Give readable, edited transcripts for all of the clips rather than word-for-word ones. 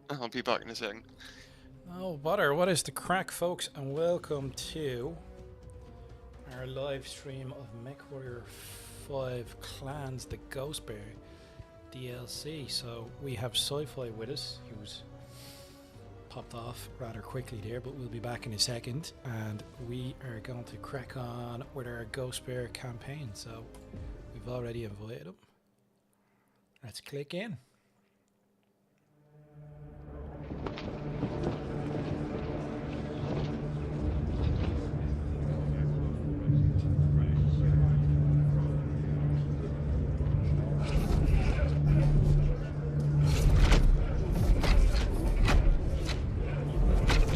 I'll be back in a second. Oh, butter, what is the crack, folks, and welcome to our live stream of MechWarrior 5 Clans the Ghost Bear DLC. So we have Sci-Fi with us, who's popped off rather quickly there, but we'll be back in a second, and we are going to crack on with our Ghost Bear campaign. So we've already invited him. Let's click in.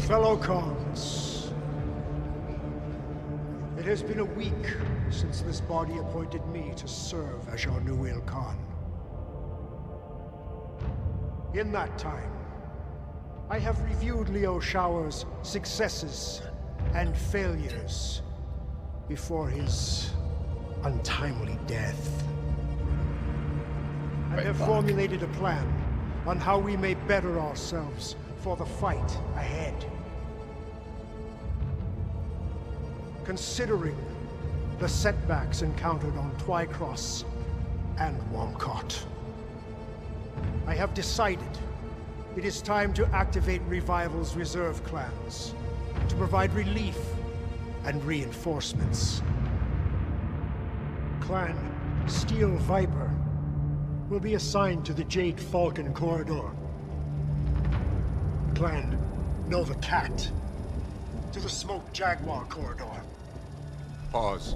Fellow Khans, it has been a week since this body appointed me to serve as your new Khan. In that time, I have reviewed Liu Shower's successes and failures before his untimely death. I have formulated a plan on how we may better ourselves for the fight ahead. Considering the setbacks encountered on Twycross and Womcott, I have decided it is time to activate Revival's reserve clans to provide relief and reinforcements. Clan Steel Viper will be assigned to the Jade Falcon Corridor. Clan Nova Cat to the Smoke Jaguar Corridor. Pause.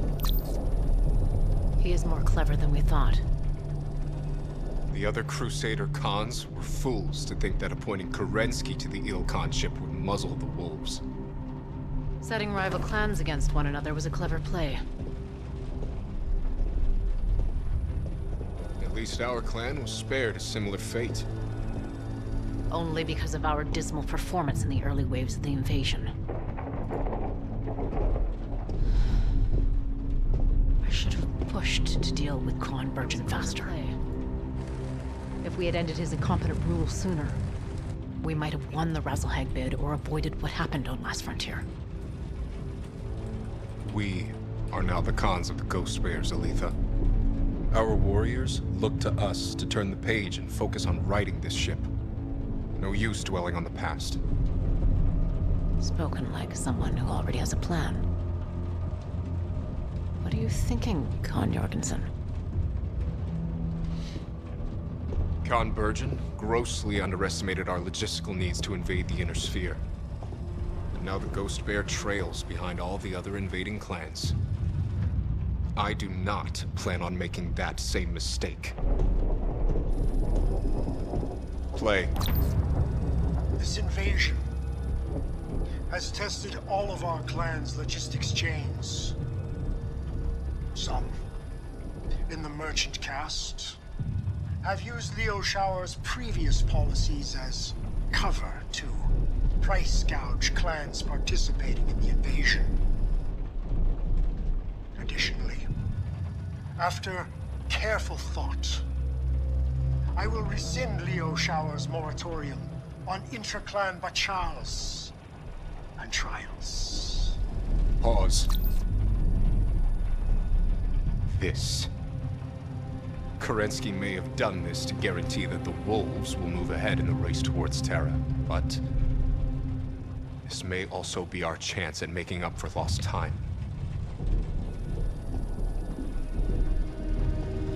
He is more clever than we thought. The other Crusader Khans were fools to think that appointing Kerensky to the Ilkhan ship would muzzle the wolves. Setting rival clans against one another was a clever play. At least our clan was spared a similar fate. Only because of our dismal performance in the early waves of the invasion. I should have pushed to deal with Khan Burgen faster. If we had ended his incompetent rule sooner, we might have won the Razzlehag bid or avoided what happened on Last Frontier. We are now the Khans of the Ghost Bears, Aletha. Our warriors look to us to turn the page and focus on righting this ship. No use dwelling on the past. Spoken like someone who already has a plan. What are you thinking, Khan Jorgensen? Khan Burgen grossly underestimated our logistical needs to invade the Inner Sphere. And now the Ghost Bear trails behind all the other invading clans. I do not plan on making that same mistake. Play. This invasion has tested all of our clan's logistics chains. Some, in the merchant caste, have used Liu Shower's previous policies as cover to price gouge clans participating in the invasion. Additionally, after careful thought, I will rescind Liu Shower's moratorium on intra-clan bachals and trials. Pause. This. Kerensky may have done this to guarantee that the wolves will move ahead in the race towards Terra, but this may also be our chance at making up for lost time.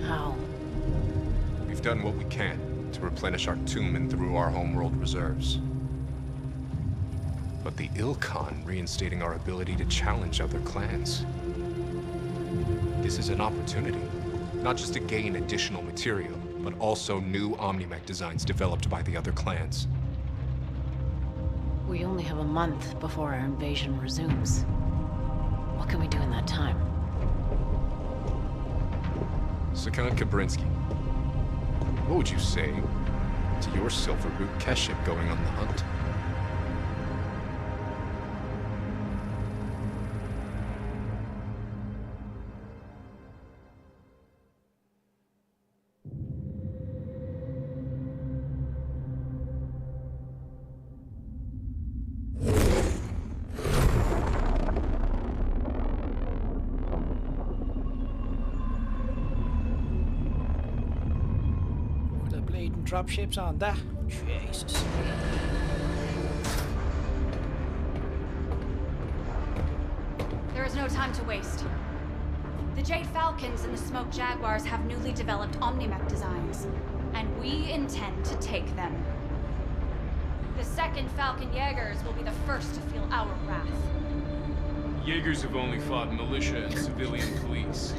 How? We've done what we can to replenish our tomb and through our homeworld reserves. But the Ilkhan reinstating our ability to challenge other clans. This is an opportunity, not just to gain additional material, but also new Omnimech designs developed by the other clans. We only have a month before our invasion resumes. What can we do in that time? Sakan Kabrinsky, what would you say to your Silver Root Keship going on the hunt? dropships on that. Jesus. There is no time to waste. The Jade Falcons and the Smoke Jaguars have newly developed Omnimech designs, and we intend to take them. The second Falcon Jaegers will be the first to feel our wrath. Jaegers have only fought militia and civilian police.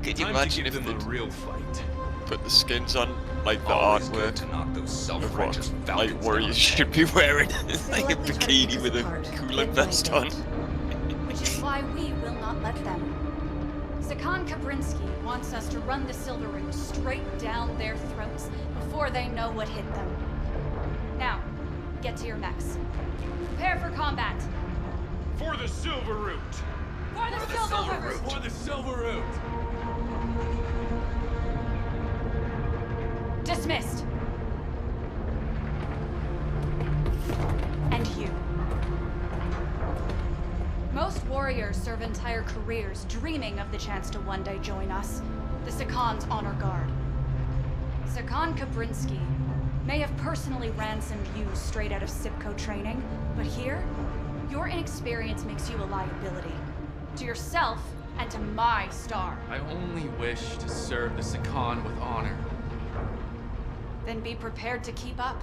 Could you Time imagine to give if them they a real fight. put the skins on, like the Always good artwork to knock those of self-righteous what Falcons like warriors down. should be wearing, like a likely try to bikini pick with us a apart, cooler bit by vest on. bit. Which is why we will not let them. Sakan Kabrinsky wants us to run the Silver Root straight down their throats before they know what hit them. Now, get to your mechs. Prepare for combat. For the Silver Root! For the Silver Root! For the Silver Root! Dismissed. And you. Most warriors serve entire careers dreaming of the chance to one day join us, the Sakan's honor guard. Sakan Kabrinsky may have personally ransomed you straight out of Sipco training, but here, your inexperience makes you a liability. To yourself and to my star. I only wish to serve the Sakan with honor. Then be prepared to keep up.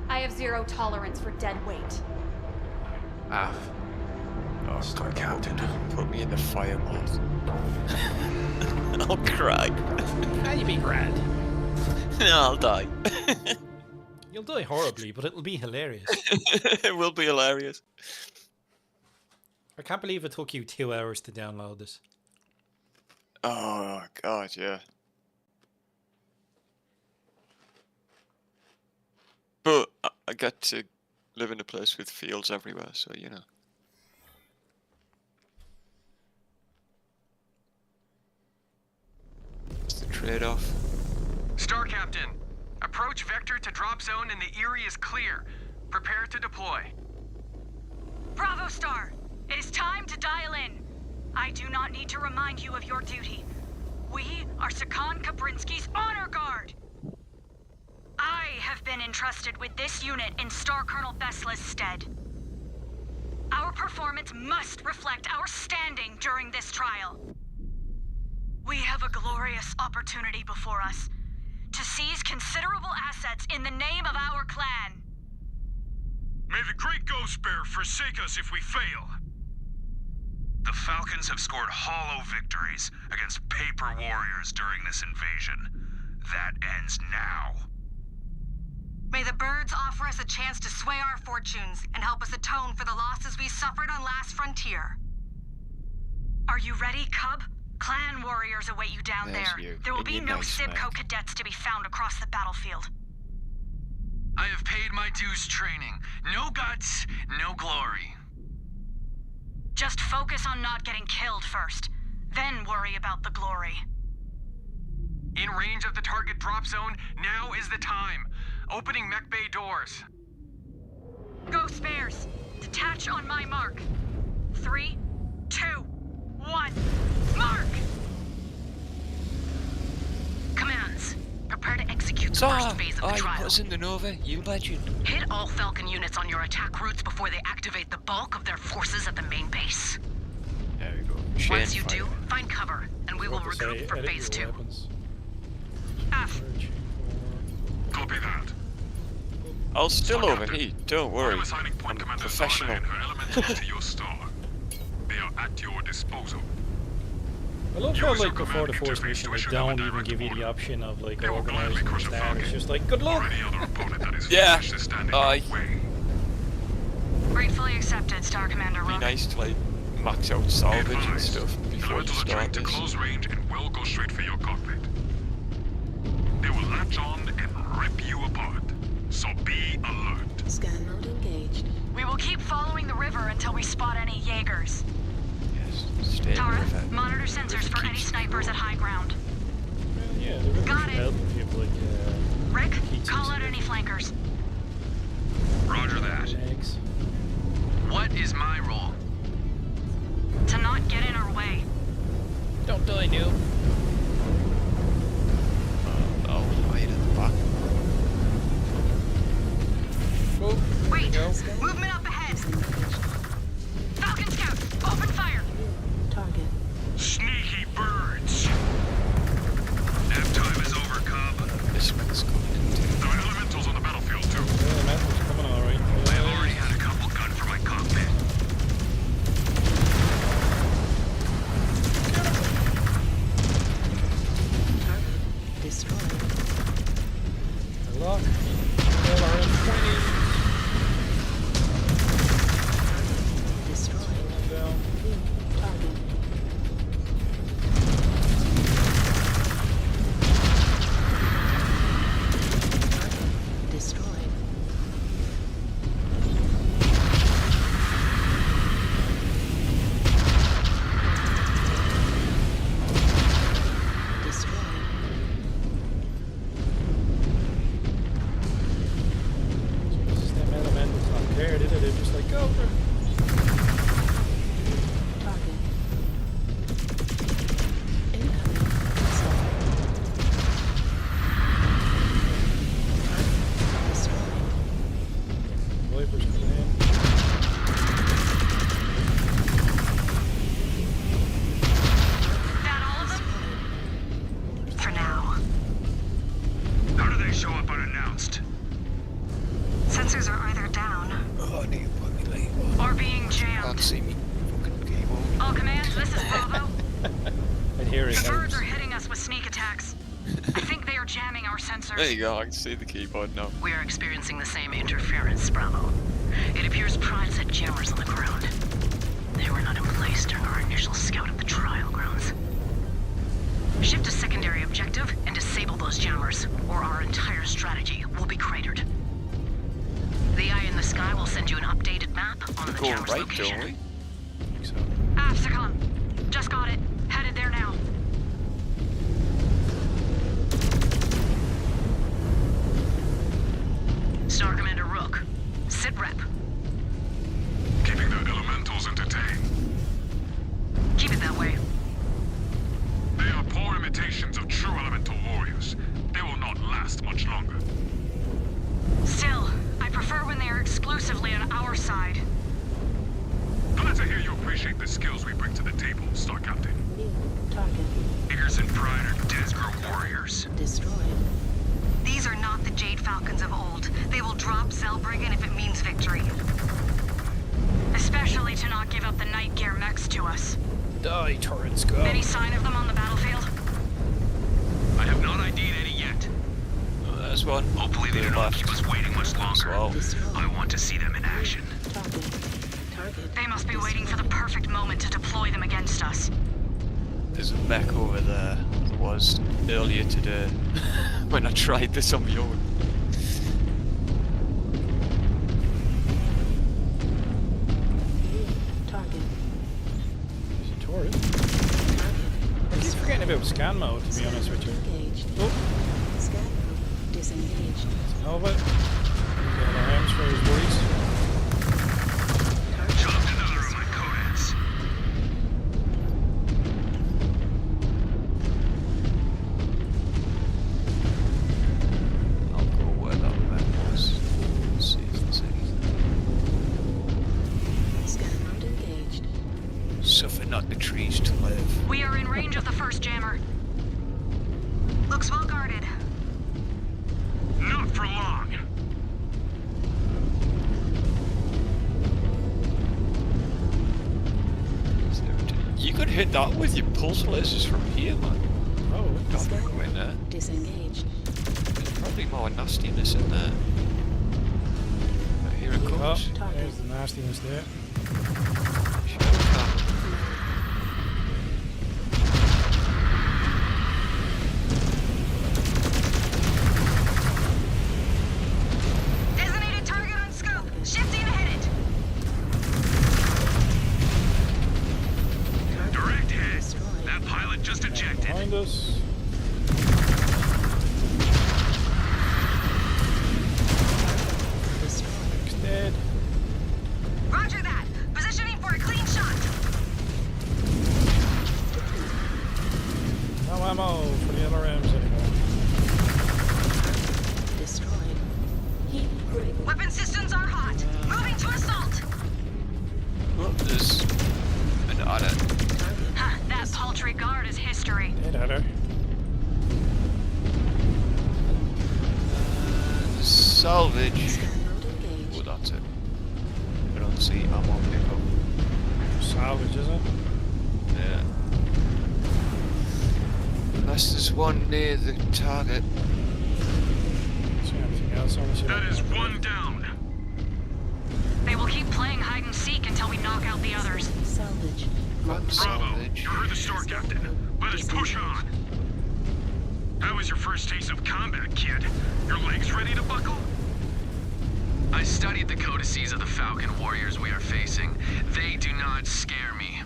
I have zero tolerance for dead weight. Af. Oh, God, Captain, put me in the fire moth. I'll cry. Now you be grand. No, I'll die. You'll die horribly, but it'll be hilarious. It will be hilarious. I can't believe it took you 2 hours to download this. Oh, God, yeah. But I get to live in a place with fields everywhere, so you know. It's the trade-off. Star Captain, approach vector to drop zone and the Erie is clear. Prepare to deploy. Bravo, Star! It is time to dial in. I do not need to remind you of your duty. We are Sakan Kabrinsky's honor guard! I have been entrusted with this unit in Star Colonel Besla's stead. Our performance must reflect our standing during this trial. We have a glorious opportunity before us to seize considerable assets in the name of our clan. May the great Ghost Bear forsake us if we fail. The Falcons have scored hollow victories against paper warriors during this invasion. That ends now. May the birds offer us a chance to sway our fortunes and help us atone for the losses we suffered on Last Frontier. Are you ready, Cub? Clan warriors await you down There's there. you, There will in be your no nice Sibco mech. cadets to be found across the battlefield. I have paid my dues training. No guts, no glory. Just focus on not getting killed first, then worry about the glory. In range of the target drop zone, now is the time. Opening mech bay doors. Ghost Bears, detach on my mark. 3, 2, 1, mark! Commands, prepare to execute the Sir, first phase of the I trial. was in the Nova, you legend. Hit all Falcon units on your attack routes before they activate the bulk of their forces at the main base. There we go. Once you Chain do, fire. find cover, and we will What to say, regroup for edit phase your 2. weapons. F. Copy that. I'll still Sir, overheat, don't worry. I'm assigning point I'm commander professional. Zana and her elementals to your star. They are at your disposal. I love how, Use your like, before the command first interface mission, to they issue them a don't even direct give you the order. option of, like, They will organizing gladly crush the a start. It's Falcon. just like, good luck! Or any other opponent that is Yeah. foolish to stand in Aye. your way. Gratefully accepted, Star Commander Be Rook. nice to like max out salvage and Advised. stuff before you Elementals are start trained to this. close range and will go straight for your cockpit. They will latch on and rip you apart. So be alert. Scan mode engaged. We will keep following the river until we spot any Jaegers. Yes, stay Tara, with it. monitor sensors for any Keeps- snipers at high ground. Well, yeah, the river Got should it. help if you have, like, Rick, Keeps call us out in. any flankers. Roger that. legs. What is my role? To not get in our way. Don't die, noob. I'll hide at the back. Right. go. Movement up ahead. Falcon Scout, open fire! Target. Sneaky birds. Nap time is over, Cub. This one's coming into. There are elementals on the battlefield, too. Yeah, Elemental's coming alright. I've already had a couple gunned for my cockpit. Target destroyed. Lock. LRM-20. Destroyed. Down. Target. Destroyed. Destroyed. Jesus, them elementals not care, did they? They're just like, go for it. Target. Incoming. Missile. Target destroyed. Viper's coming in. That all of them? For now. How do they show up unannounced? Sensors are either down. Oh, I need to put me late. Or being Can't jammed? see me. Fucking keyboard. All commands, this is Bravo. I hear it. The birds helps. are hitting us with sneak attacks. I think they are jamming our sensors. There you go, I can see the keyboard now. We are experiencing the same interference, Bravo. It appears Pride set jammers on the ground. They were not in place during our initial scout of the trial grounds. Shift to secondary objective and disable those jammers, or our entire strategy will be cratered. The Eye in the Sky will send you an updated map on the Go jammer's right, location. don't we? I think so. Absicon. Just got it. Headed there now. Star Commander Rook, sit rep. Keeping the elementals entertained. Keep it that way. They are poor imitations of true elemental warriors. They will not last much longer. Still, I prefer when they are exclusively on our side. Glad to hear you appreciate the skills we bring to the table, Star Captain. Target Tigers and Pride are Desgro warriors. destroyed. These are not the Jade Falcons of old. They will drop Zellbriggen if it means victory. Especially to not give up the night gear mechs to us. Die, turrets, go. Any sign of them on the battlefield? I have not ID'd any yet. Oh, there's one. Hopefully they To do the not left. keep us waiting much As longer. well. Destroyed. I want to see them in action. Target. Target. They must be waiting for the perfect moment to deploy them against us. There's a mech over there. There was earlier today when I tried this on my own. Target. Is it turret? Target. I keep forgetting about scan mode, to be honest with you. Engaged. Oh, Scan mode disengaged. Nova. LRMs for his worries. Target. Chopped another of my codex. I'll go where that mech was. See if there's anything. Scan mode engaged. Suffer not the trees to live. We are in range of the first jammer. Looks well guarded. Not for long. Is there you could hit that with your pulse lasers from here, man. Oh, God, Scan go in there. mode disengaged. There's probably more nastiness in there. Here it oh, comes. there's the nastiness there. Shadow cam. Designated target on scope. Shifting to hit it. Direct hit. Destroyed. That pilot just ejected. Behind us. Destroyed. Next dead. Roger that. Positioning for a clean shot. No ammo for the LRMs anymore. Destroyed. Heat break. Weapon systems are hot. Moving to assault! Oh, there's an otter. Huh, that paltry guard is history. Dead adder. Salvage. Oh, that's it. I don't see ammo pickup. Salvage, is it? Yeah. Unless there's one near the target. See anything else on the That is one down. They will keep playing hide and seek until we knock out the others. Salvage. Got Bravo, salvage. you heard the store, Captain. Let us push on. How was your first taste of combat, kid? Your legs ready to buckle? I studied the codices of the Falcon warriors we are facing. They do not scare me.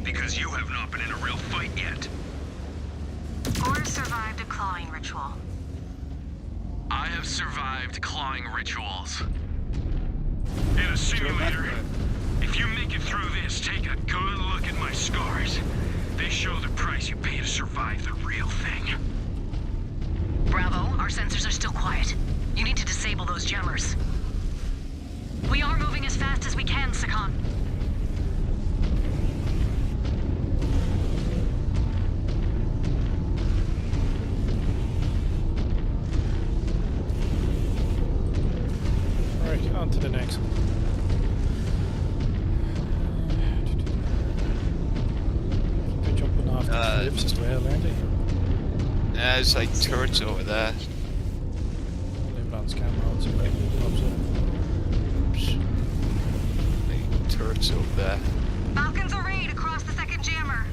Because you have not been in a real fight yet. Or survived a clawing ritual. I have survived clawing rituals. In a simulator, if you make it through this, take a good look at my scars. They show the price you pay to survive the real thing. Bravo, our sensors are still quiet. You need to disable those jammers. We are moving as fast as we can, Sakan. Right, on to the next one. They're jumping off the cliffs as well, aren't they? There's like turrets over there. Leave it on scan mode so it pops up. Oops. Like turrets over there. Falcons arrayed across the second jammer.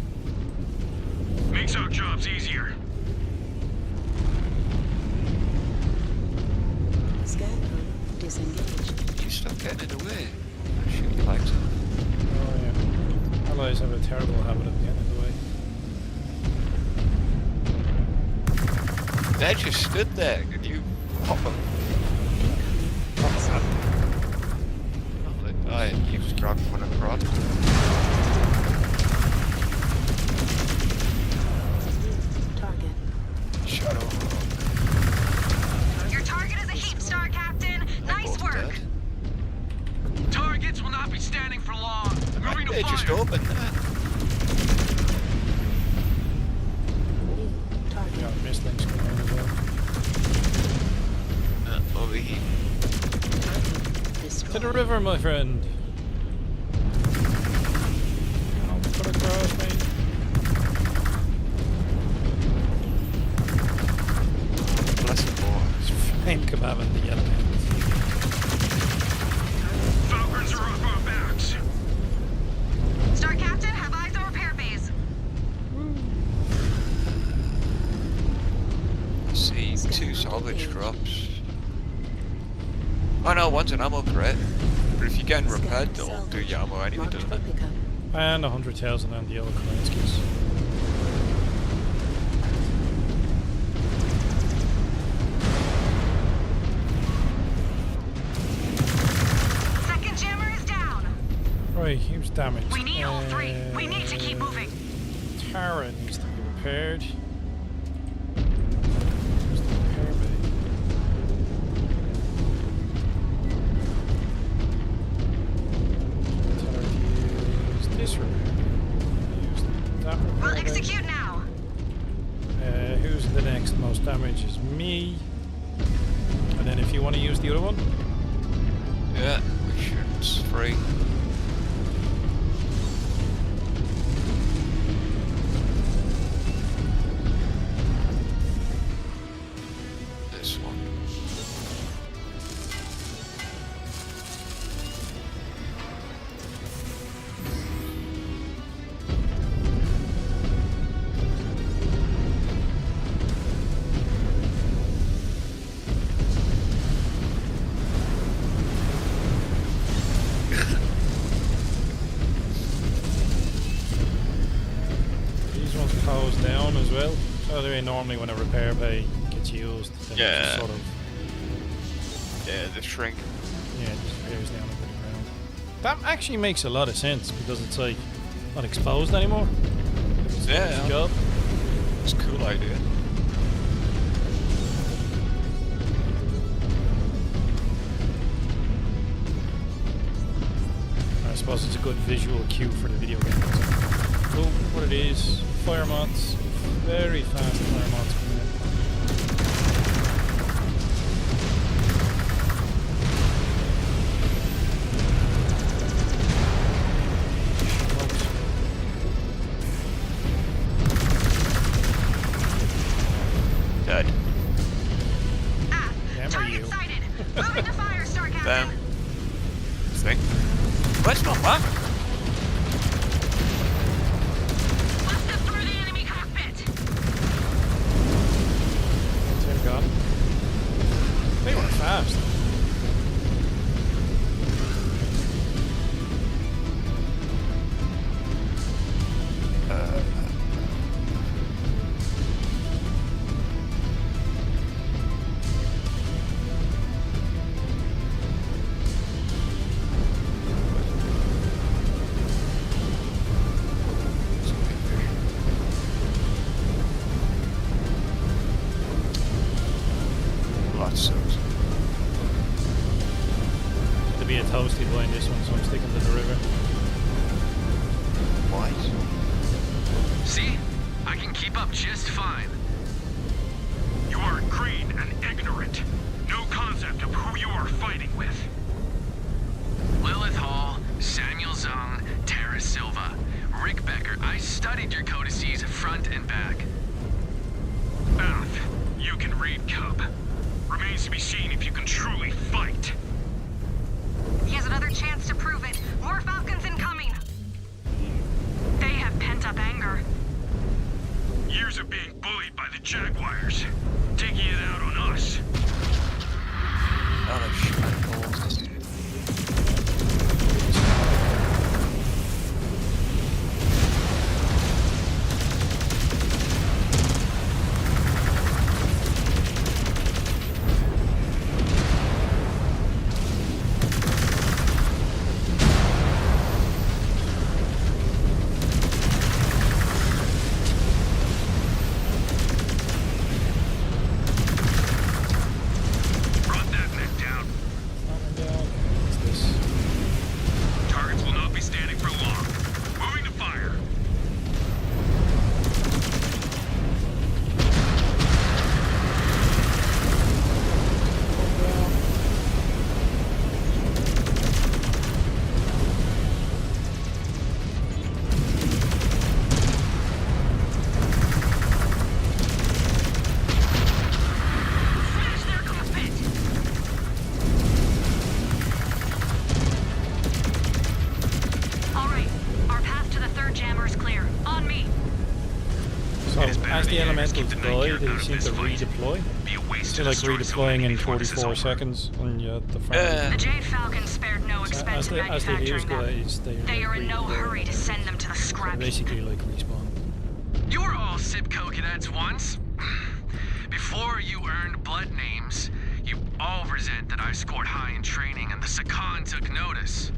Makes our jobs easier. Scan mode disengaged. You stop getting in the way. I shoot flags. Oh yeah. Allies have a terrible habit of getting in the way. They just stood there. Can you pop them? Oh, you just grabbed one across. Target. Shut up. Your target is a heap star, Captain. Nice work. Dead. Targets will not be standing for long. Moving to They just fire. opened that. Target. Yeah, mistlinks going on as well. Over here. To the river, my friend. Don't put across me. Blessed boy. It's flame kebab in the yellow. Falcons are off our backs. Star Captain, have eyes on repair bays. I see two salvage drops. Oh no, one's an ammo crate. But if you're getting repaired, don't do your ammo anyway, doesn't it? Pickup. And 100,000 on the yellow Krasinskis. Second jammer is down. Right, here's damage. We need all three. We need to keep moving. Tara needs to be repaired. Where's the repair bay? Tell her to use this repair bay. Use that repair We'll bay. execute now. Who's the next most damage is me. And then if you want to use the other one, Yeah, we should. It's free. This one. these ones close down as well. So they normally when a repair bay gets used, then it Yeah. just sort of Yeah, the shrink. yeah, it just repairs down over the ground. That actually makes a lot of sense because it's like not exposed anymore. It's Yeah. its job. It's a cool idea. suppose it's a good visual cue for the video game. So, what it is, fire moths, very fast fire moths coming in. Dead. Target sighted. Moving to fire, Star Captain. Damn. Thing. Let's not that. Busted through the enemy cockpit. They're gone. They were fast. To be a toasty boy in this one, so I'm sticking to the river. Wise. See? I can keep up just fine. You are green and ignorant. No concept of who you are fighting with. Lilith Hall, Samuel Zung, Tara Silva, Rick Becker. I studied your codices front and back. Ath, you can read, Cub. Remains to be seen if you can truly fight. He has another chance to prove it. More Falcons incoming. They have pent-up anger. Years of being bullied by the Jaguars. Taking it out on us. Oh, they're shit balls. Brought that mech down. What's this? Targets will not be standing for long. Moving to fire. Smash their cockpit. All right, our path to the third jammer is clear. On me. So, It is better as the than elementals keep the die, Nightmare they out of seem this to fight. redeploy. Be a waste It's to like destroy so redeploying many in before this is 44 over. seconds when you're at the front. The Jade Falcon spared no So expense in as they use manufacturing them. guys, They are in no hurry to send them to the They're scrap heap. basically like respawn. You were all Sipco cadets once. Before you earned blood names, you all resent that I scored high in training and the Sakan took notice.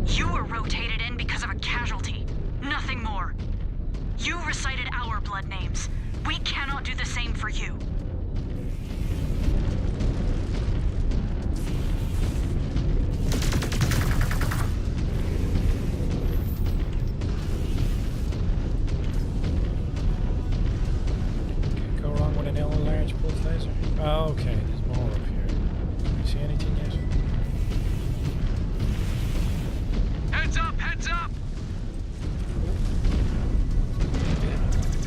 You were rotated in because of a casualty. Nothing more. You recited our blood names. We cannot do the same for you. Can't go wrong with an L large pulse laser. Oh, okay, there's more up here. Can you see anything yet? Heads up, heads up!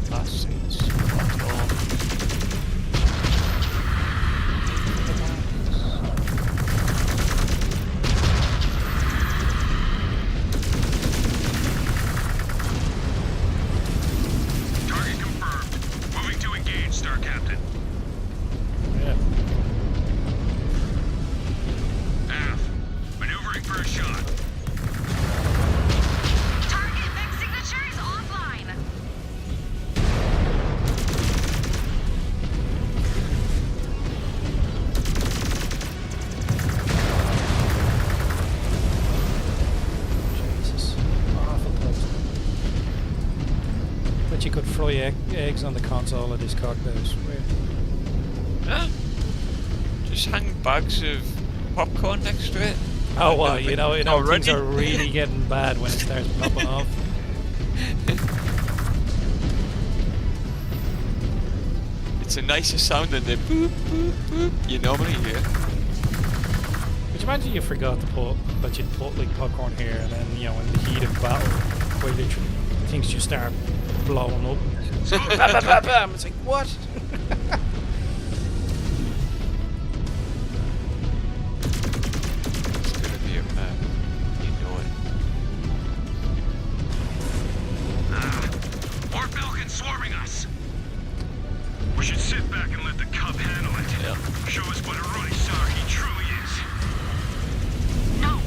That seems not all. Target confirmed. Moving to engage, Star Captain. Yeah. Ath, maneuvering for a shot. Target mech signature is offline. Jesus. Awful close. But you could fry eggs on the console of this cockpit. It's weird. Yeah. Just hang bags of popcorn next to it. Oh, well, you know things Already? are really getting bad when it starts popping off. It's a nicer sound than the boop, boop, boop you normally hear. Could you imagine you forgot to put that you'd put like popcorn here, and then in the heat of battle, where literally things just start blowing up. Bam, bam, bam, bam. It's like what? It's gonna be a map. You know it. More Falcons swarming us. We should sit back and let the cub handle it. Yeah. Show us what a running star he truly is. No!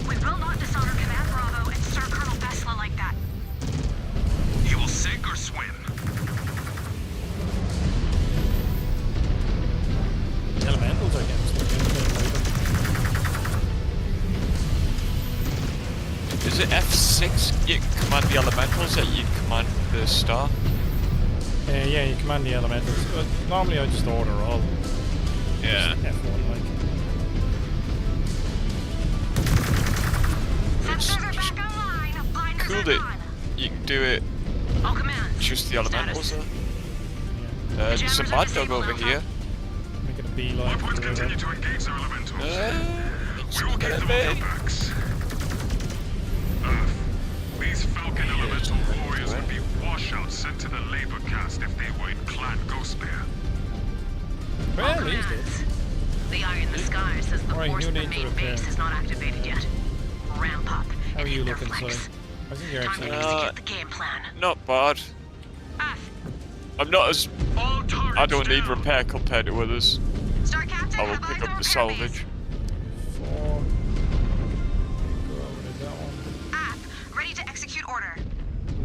We will not dishonor Command Bravo and Sir Colonel Vesla like that. He will sink or swim. The elementals are getting stuck into it. Is it F6 you can command the elementals that you command the star? Yeah, you command the elementals. But normally I just order all. Yeah. F1 like. Sensors are back online. Blinders Cool are that gone. you can do it All commands. just the elementals Status. though. There's a jammers are mad dog disabled, over Alpha. here. Making a beeline What for would the river. continue to engage their elementals? It's We will not keep gonna them on their be. backs. Earth. These Falcon elemental warriors would be washouts sent to the labor caste if they were in Clan Ghostbear. Well, All at least commands. The eye in the sky says the Alright, force you at the need to main repair. base is not activated yet. Ramp up How are and you hit their looking, flanks. Sully? I think you're Time to actually. execute the game plan. Not bad. F. I'm not as All targets I don't need down. repair compared to others. Star Captain, I will have eyes pick on up the repair base. salvage. 4. Go over to that one. App, ready to execute order.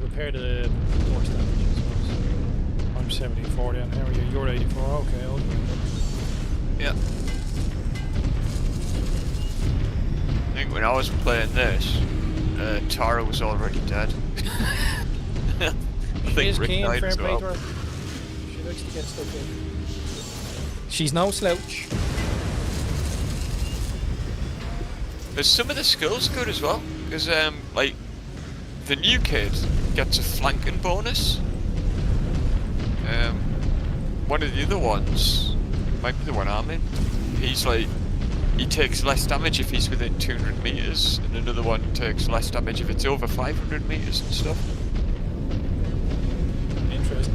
Repair the force damage, I suppose. I'm 74 down. How are you? You're 84. Okay, I'll do it. Yeah. I think when I was playing this, Tara was already dead. I She think is Rick keen, died fair as play well. to her. She likes to get stuck in. She's no slouch. But some of the skills good as well, because like the new kid gets a flanking bonus. One of the other ones, might be the one I'm in. He's like, he takes less damage if he's within 200 meters, and another one takes less damage if it's over 500 meters and stuff. Interesting.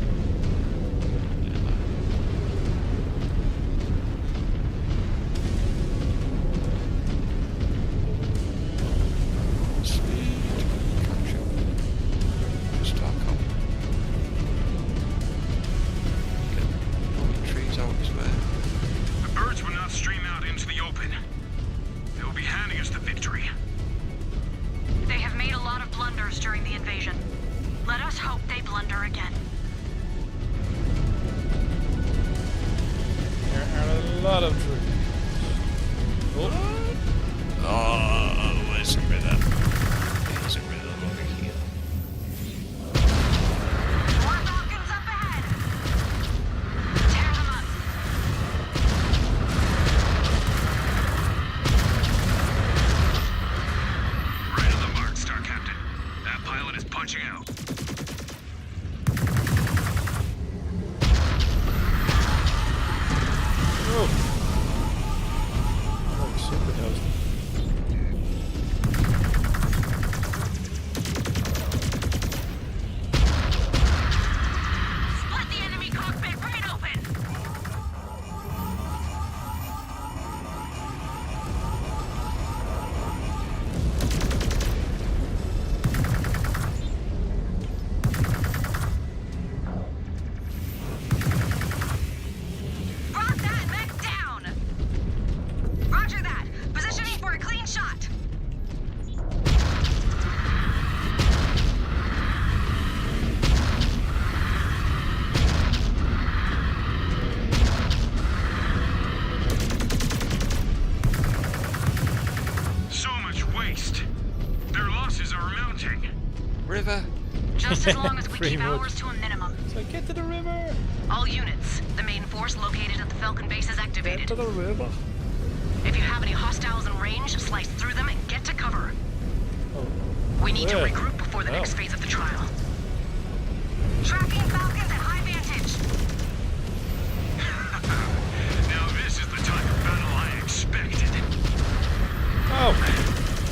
Speed, capture, Starcom. Get all the trees out as well. The birds will not stream out into the open. They will be handing us the victory. They have made a lot of blunders during the invasion. Let us hope they blunder again. There are a lot of troops. Oh, Oh, where's the rhythm? There's a rhythm over here. More Falcons up ahead. Tear them up. Right on the mark, Star Captain. That pilot is punching out. oh. Oh, super toasty. Split the enemy cockpit right open. Brought that mech down. Roger that. Positioning for a clean shot. So much waste. Their losses are mounting. River. Just as long as we Pretty keep much. ours to a minimum. So get to the river. All units, the main force located at the Falcon base is Get activated. to the river. If you have any hostiles in range, slice through them and get to cover. Oh. We need to Good. regroup before the Well. next phase of the trial. Tracking Falcons at high vantage. Now this is the type of battle I expected. Oh,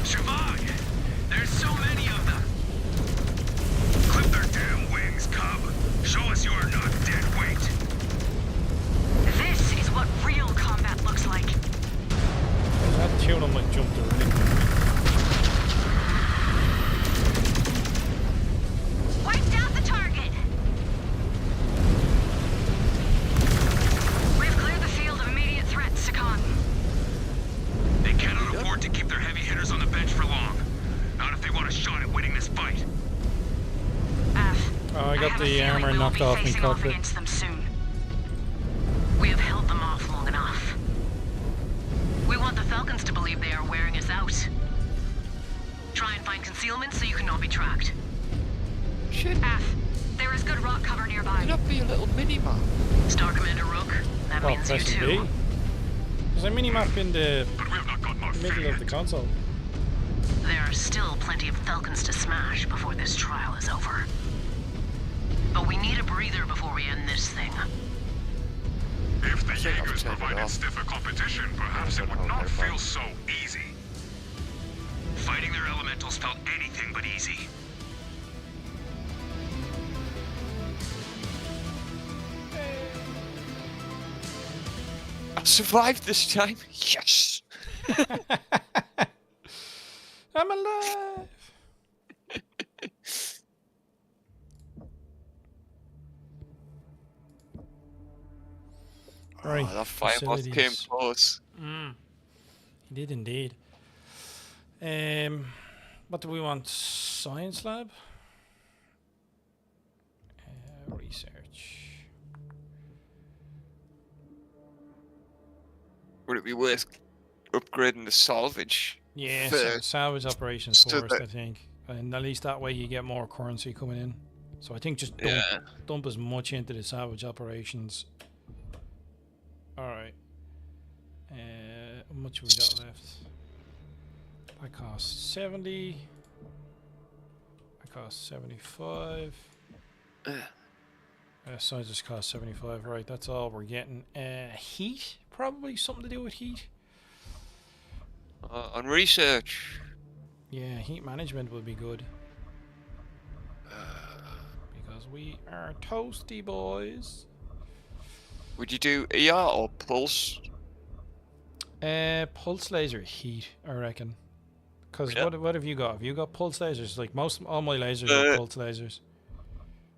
Shavag! There's so many of them! Clip their damn wings, cub! Show us you're not dead weight! This is what real combat looks like. that tuna might jump the ring. Wiped out the target. We've cleared the field of immediate threat, Sakan. They cannot afford to keep their heavy hitters on the bench for long. Not if they want a shot at winning this fight. Oh, I got have a the feeling armor we will knocked be off me facing off cockpit. against them soon. We have held them off long enough. We want the Falcons to believe they are wearing us out. Try and find concealment so you cannot be tracked. Shit, There is good rock cover nearby. could that be a little mini-map? Star Commander Rook, that Well, means you press B. too. There's a mini-map in the But we have not got more middle of the console. There are still plenty of Falcons to smash before this trial is over. But we need a breather before we end this thing. If the think I'll Jaegers turn it provided off. stiffer competition, perhaps it would not feel so easy. Fighting their elementals felt anything but easy. I survived this time. Yes. I'm alive! Right, Oh, that fireball came facilities. close. He did indeed. What do we want? Science lab? Research. Would it be worth upgrading the salvage? Yeah, First. salvage operations So first, that- I think. And at least that way you get more currency coming in. So I think just Yeah. dump as much into the salvage operations. Alright. How much have we got left? That costs 70. That costs 75. So it just costs 75. Right, that's all we're getting. Heat? Probably something to do with heat. On research. Yeah, heat management would be good. Because we are toasty boys. Would you do ER or pulse? Pulse laser heat, I reckon. Because Yeah. what have you got? Have you got pulse lasers? Like all my lasers are pulse lasers.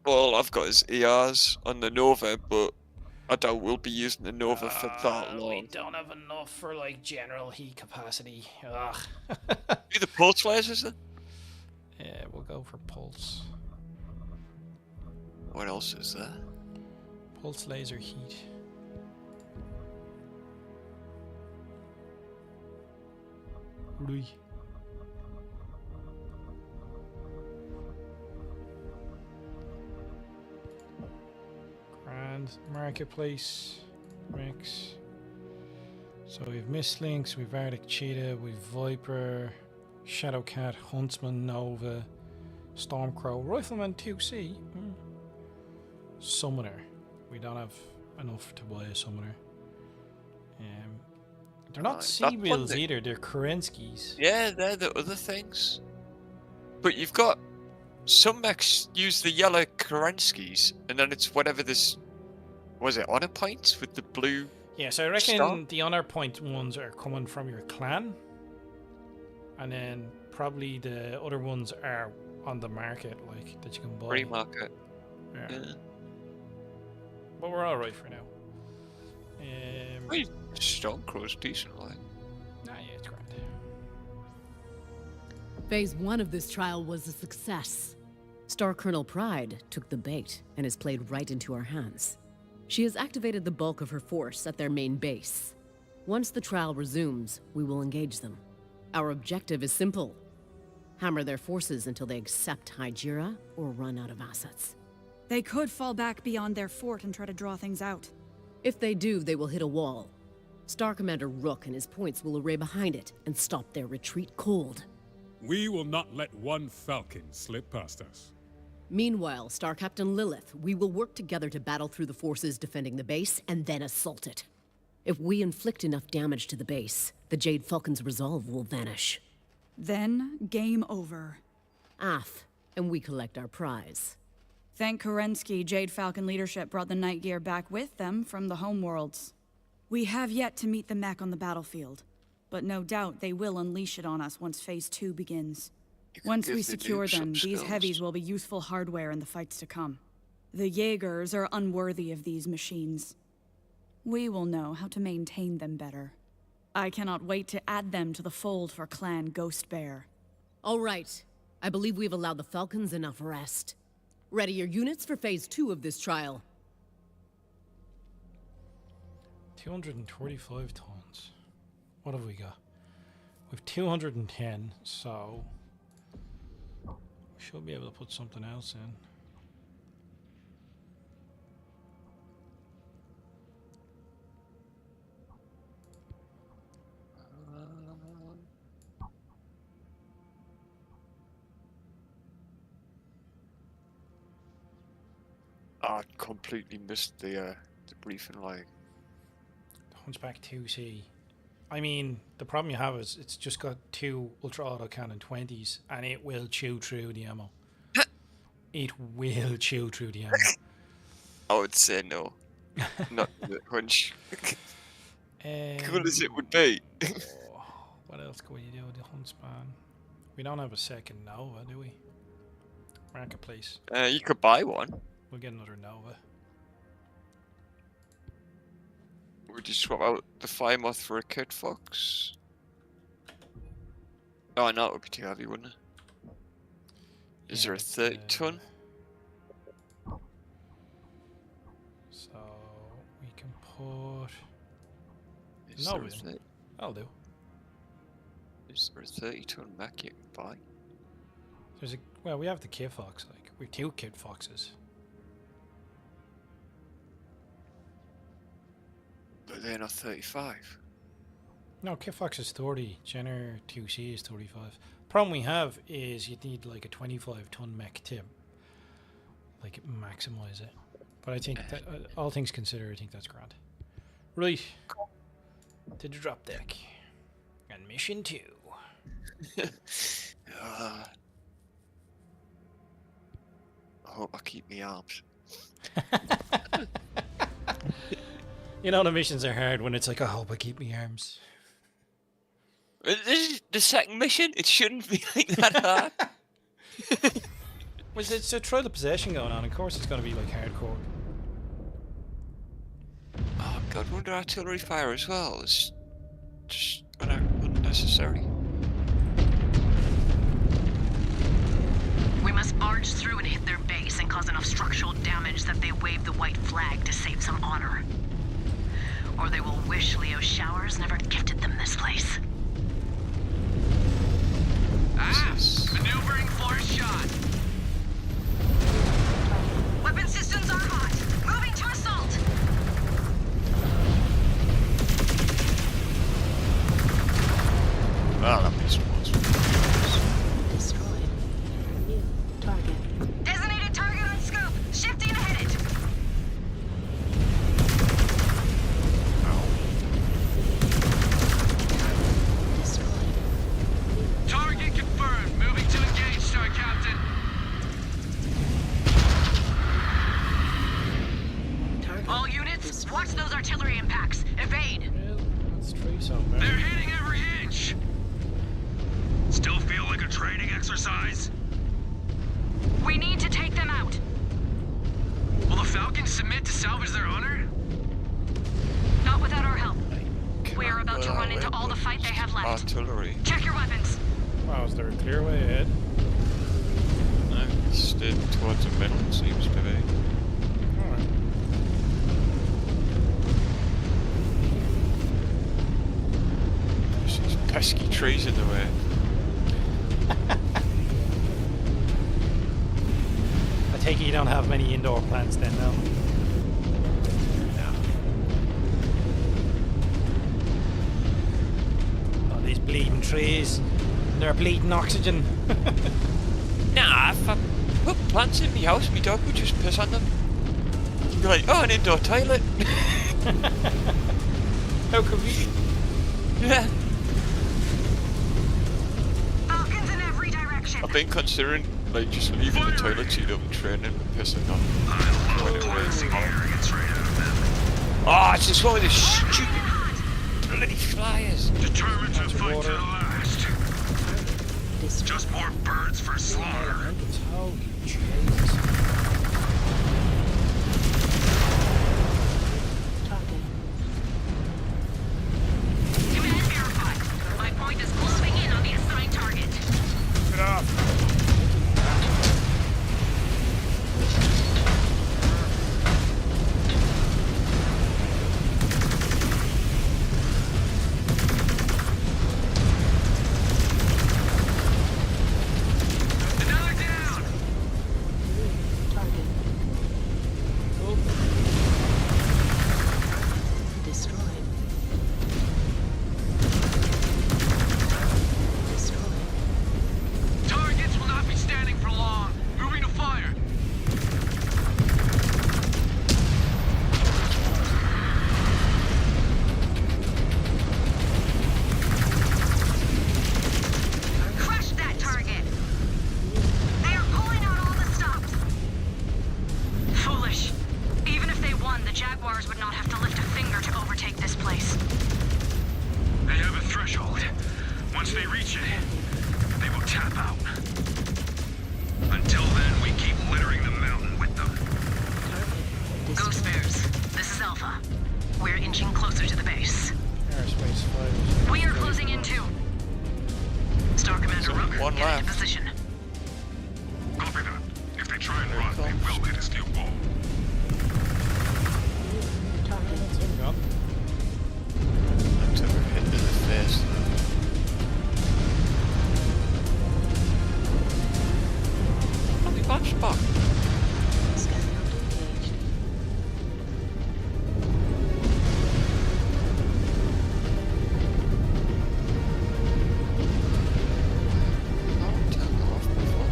All I've got is ERs on the Nova, but I doubt we'll be using the Nova for that We long. don't have enough for like general heat capacity. Ugh. Do the pulse lasers then? Yeah, we'll go for pulse. What else is there? Pulse laser heat. Lui. Grand marketplace mix. So we've Mistlinks, we've Arctic Cheetah, we've Viper, Shadowcat, Huntsman, Nova, Stormcrow, Rifleman 2C, Summoner. We don't have enough to buy a Summoner. They're not That's sea one wheels thing. either, they're Kerenskis. Yeah, they're the other things. But you've got some mechs use the yellow Kerenskis, and then it's whatever this was it honor points with the blue. Yeah, so I reckon Star? the honor point ones are coming from your clan. And then probably the other ones are on the market, like, that you can buy. Free market. Yeah. Yeah. But we're alright for now. Wait, Stormcrow's decent, like. Nah, yeah, it's grand. Phase 1 of this trial was a success. Star Colonel Pride took the bait and has played right into our hands. She has activated the bulk of her force at their main base. Once the trial resumes, we will engage them. Our objective is simple. Hammer their forces until they accept Hygira or run out of assets. They could fall back beyond their fort and try to draw things out. If they do, they will hit a wall. Star Commander Rook and his points will array behind it and stop their retreat cold. We will not let one Falcon slip past us. Meanwhile, Star Captain Lilith, we will work together to battle through the forces defending the base and then assault it. If we inflict enough damage to the base, the Jade Falcon's resolve will vanish. Then, game over. And we collect our prize. Thank Kerensky, Jade Falcon leadership brought the Night Gear back with them from the homeworlds. We have yet to meet the mech on the battlefield, but no doubt they will unleash it on us once Phase 2 begins. Once we secure them, these heavies will be useful hardware in the fights to come. The Jaegers are unworthy of these machines. We will know how to maintain them better. I cannot wait to add them to the fold for Clan Ghost Bear. All right. I believe we've allowed the Falcons enough rest. Ready your units for Phase 2 of this trial. 245 tons. What have we got? We've 210, so we should be able to put something else in. I completely missed the briefing line. Hunchback 2C. I mean, the problem you have is it's just got 2 Ultra Auto Cannon 20s and it will chew through the ammo. It will chew through the ammo. I would say no. Not the hunch. Cool as it would be. What else can we do with the Huntsman? We don't have a second Nova, do we? Marketplace. You could buy one. We'll get another Nova. Would you swap out the Fire Moth for a Kit Fox? Oh, no, it would be too heavy, wouldn't it? Is there a 30 ton? So we can put. Is No, there a I'll do. Is there a 30 ton mech you can buy? There's a well, we have the Kit Fox. Like we have 2 Kit Foxes. But they're not 35. No, Kit Fox is 30. Jenner 2C is 35. Problem we have is you'd need like a 25 ton mech to like maximize it. But I think that all things considered, I think that's grand. Right. To the drop deck. And mission 2. I hope I keep my arms. You know the missions are hard when it's like, I hope I keep my arms. This is the second mission? It shouldn't be like that hard. Well, it's a trial of possession going on. Of course it's going to be like hardcore. Oh god, we're under artillery fire as well. It's just unnecessary. We must barge through and hit their base and cause enough structural damage that they wave the white flag to save some honor. Or they will wish Leo Showers never gifted them this place. Maneuvering for a shot. Weapon systems are hot. Moving to assault. Well, that makes sense. Destroyed. New target. Designated target on scope. Shifting to hit it. Destroyed. Target confirmed. Moving to engage, Star Captain. Target. All units, watch those artillery impacts. Evade. Well, let's try something. They're hitting every inch. Still feel like a training exercise? We need to take them out. Will the Falcons submit to salvage their honor? Not without our help. We are about to run into all the fight they have left. Artillery. Check your weapons. Wow, is there a clear way ahead? No, steered towards the middle, it seems to be. Alright. There's these pesky trees in the way. I take it you don't have many indoor plants then, no? bleeding trees. They're bleeding oxygen. Nah, if I put plants in my house, my dog would just piss on them. You'd be like, oh, an indoor toilet. How convenient. Yeah. Falcons in every direction. I've been considering, like, just leaving the toilet seat up and training and pissing on. Oh, it's just one of the stupid bloody flyers. Determined to fight to the last. Just more birds for slaughter. Holy Jesus. Command verified. My point is closing in on the assigned target. Get off. Targets will not be standing for long. Moving to fire. Crush that target. They are pulling out all the stops. Foolish. Even if they won, the Jaguars would not have to lift a finger to overtake this place. They have a threshold. Once they reach it, they will tap out. Until then, we keep littering the mountain with them. Ghost Bears, this is Alpha. We're inching closer to the base. Aerospace fighters. We are closing in too. Star Commander There's Rooker, one get left. into position. Copy that. If they try and run, they will hit a steel wall. That's him gone. I took a hit to the face. Bloody bad spot. Oh, turned it off before.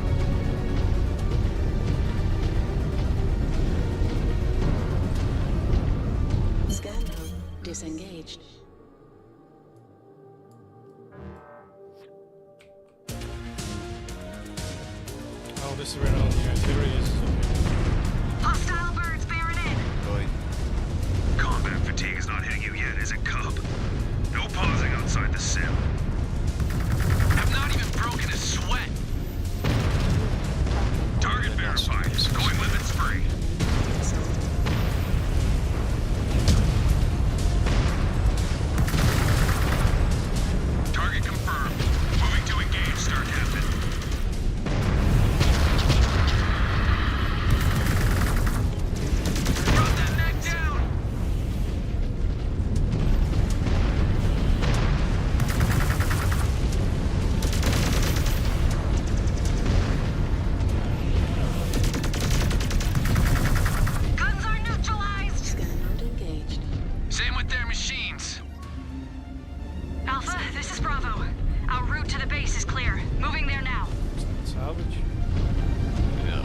Scan node disengaged. Oh, this is where all the artillery is. Hostile birds bearing in. Right. Combat fatigue is not hitting you yet, is it, Cub? No pausing outside the sim. Have not even broken a sweat. Target verified. Going limits free. Target confirmed. Moving to engage, Star Captain. Drop that mech down! Guns are neutralized. Scan node engaged. Same with their machines. Alpha, this is Bravo. Our route to the base is clear. Moving there now. Salvage. Yeah.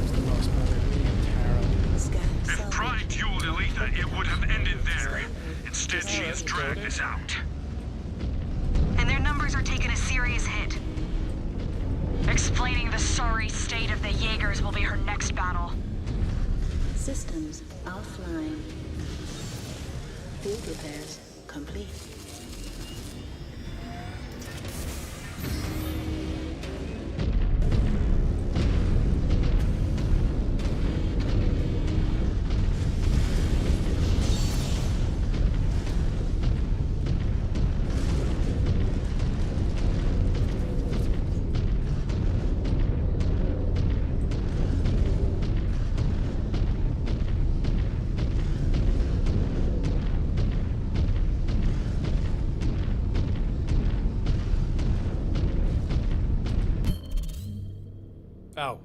It's the most terrible. Scan If salvage. Pride fueled Aletha, it would have ended there. Instead, she has dragged this out. And their numbers are taking a serious hit. Explaining the sorry state of the Jaegers will be her next battle. Systems offline. Field repairs complete. Ow.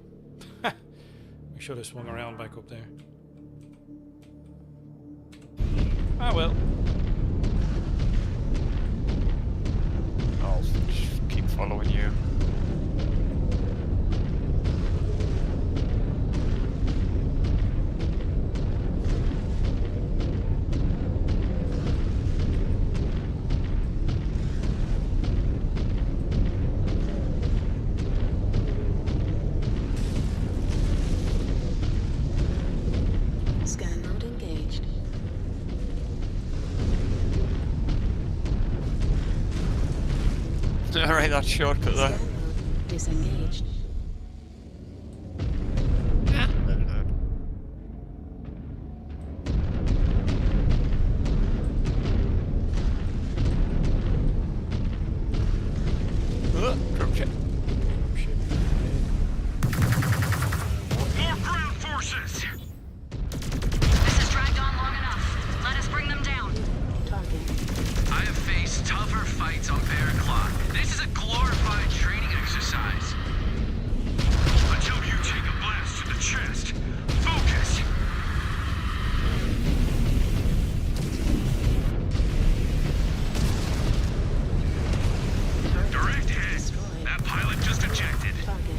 We should have swung around back up there. Ah, well. I'll just keep following you. Scan mode engaged. Alright, that shortcut there. Scan mode disengaged. Never know. Drop check. More ground forces! This has dragged on long enough. Let us bring them down. Target. I have faced tougher fights on Bear Claw. This is a glorified training exercise. Until you take a blast to the chest. Focus! Target Direct hit! destroyed. That pilot just ejected. Target.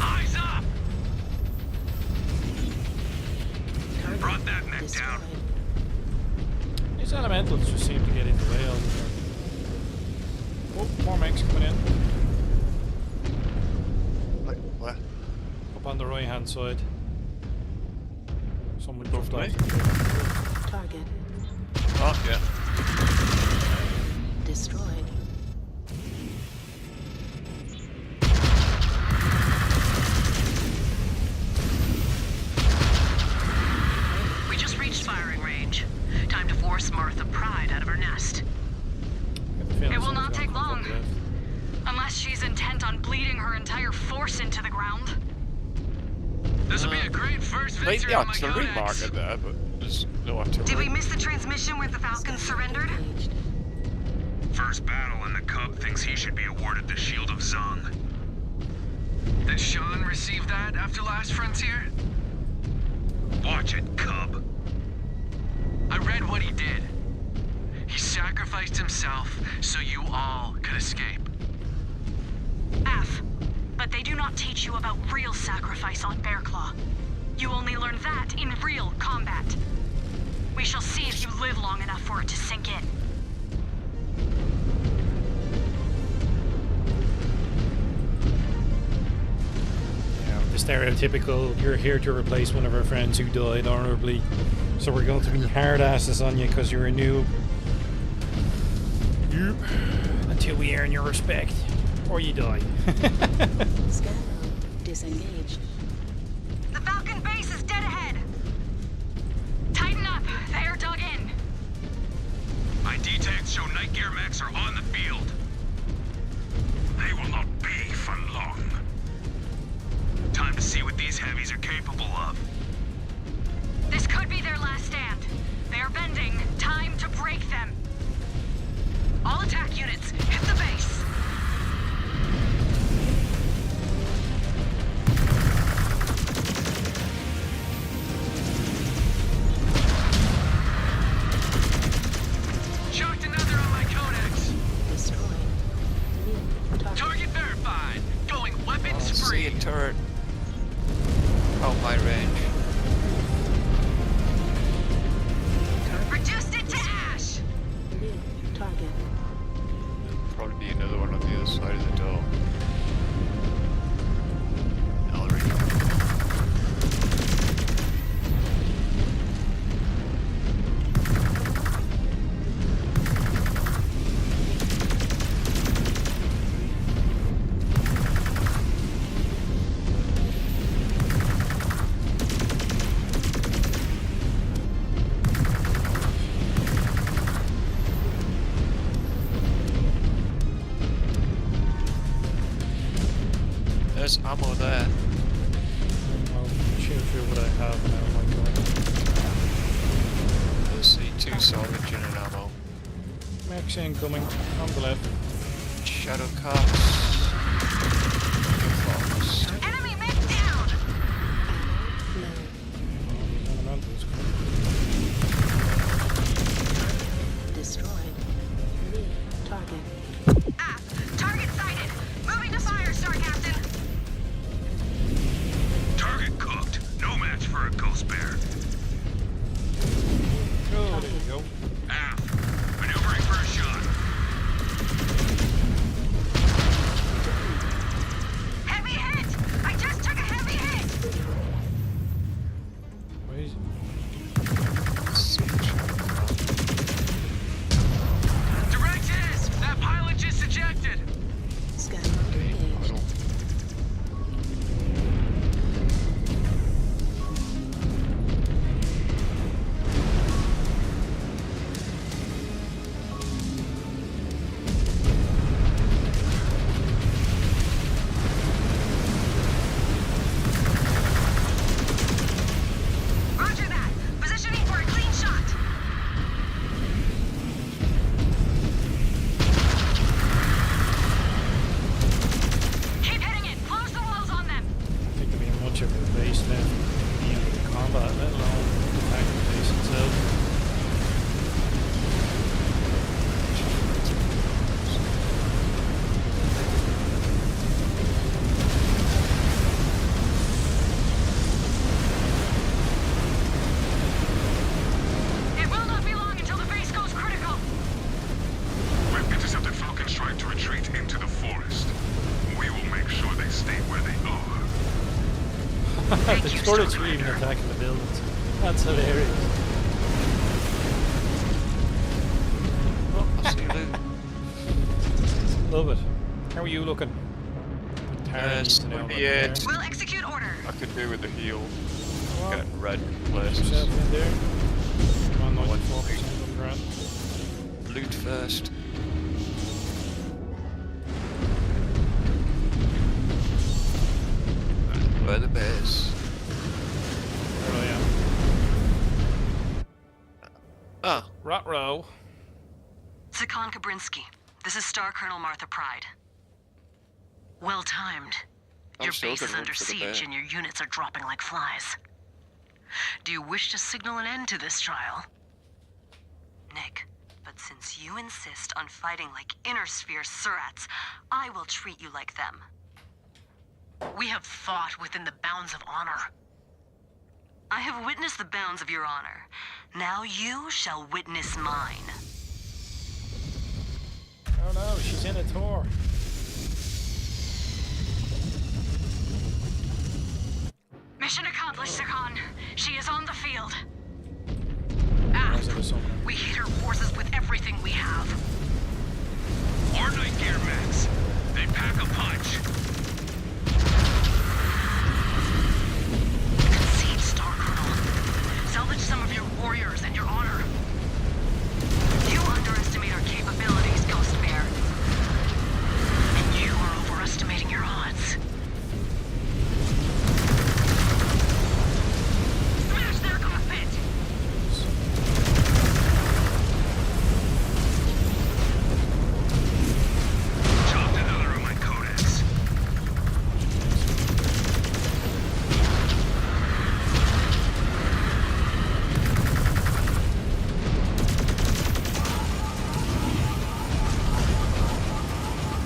Eyes up! Target Brought that mech destroyed. down. These elementals just seem to get in the way all the time. Oh, more mechs coming in. Wait, where? Up on the right hand side. Someone Above jumped me? off. Target Oh, yeah. destroyed. We just reached firing range. Time to force Martha Pride out of her nest. Get the feeling It will someone's not gonna take come long. from the left. Unless she's intent on bleeding her entire force into the ground. This will be a great first Like victory the on my artillery codex. marker there, but there's no artillery. Did we miss the transmission where the Falcons surrendered? Engaged. First battle and the Cub thinks he should be awarded the Shield of Zung. Did Sean receive that after Last Frontier? Watch it, Cub. I read what he did. He sacrificed himself so you all could escape. F. But they do not teach you about real sacrifice on Bearclaw. You only learn that in real combat. We shall see if you live long enough for it to sink in. Yeah, the stereotypical, you're here to replace one of our friends who died honorably, so we're going to be hard asses on you because you're a noob. Yep. Until we earn your respect. Or you die. Scan mode disengaged. The Falcon base is dead ahead. Tighten up. They are dug in. ID tags show night gear mechs are on the field. They will not be for long. Time to see what these heavies are capable of. This could be their last stand. They are bending. Time to break them. All attack units, hit the base. Chucked another on my codex. Destroyed. New target. Target verified. Going weapons See free. a turret. Out my range. Reduced it to ash. New target. Probably be another one on the other side of the door. Ellery. There's ammo there. I'll shoot through what I have and I might go. Let's see, 2 salvage and an ammo. Mechs incoming on the left. Shadow Cast. Enemy mech down! Destroyed. Near target. Target sighted! Moving to fire, Star Captain! Target cooked. No match for a ghost bear. Oh, there you go. Maneuvering for a shot. Heavy hit! I just took a heavy hit! Where is it? Directives! That pilot just ejected! Skarnir engaged. Roger that! Positioning for a clean shot! Keep hitting it! Close the walls on them! I think there'll be much of a base left at the end of the combat, let alone attacking the base itself. It will not be long until the base goes critical. We've intercepted Falcons trying to retreat into the forest. We will make sure they stay where they are. The turrets were even attacking the buildings. That's hilarious. Oh, I see you. Love it. How are you looking? Tara needs to know about 28. Tara. We'll execute order. I could do with the heal. Come on, Getting red put places. yourself in there. Come on, One 94% on ground. Loot first. Where the bears? There I am. Ah, Rot row. Sakan Kabrinsky, this is Star Colonel Martha Pride. Well timed. I'm Your still base is gonna under look for the siege bear. and your units are dropping like flies. Do you wish to signal an end to this trial? Nick, but since you insist on fighting like Inner Sphere Surats, I will treat you like them. We have fought within the bounds of honor. I have witnessed the bounds of your honor. Now you shall witness mine. Oh no, she's in a tour. Mission accomplished, Sakan. She is on the field. Where's it a summoner? We hit her forces with everything we have. Our night gear mechs. They pack a punch. Concede, Star Colonel. Salvage some of your warriors and your honor. You underestimate our capabilities, Ghost Bear. And you are overestimating your odds. Smash their cockpit! Chopped another of my codex.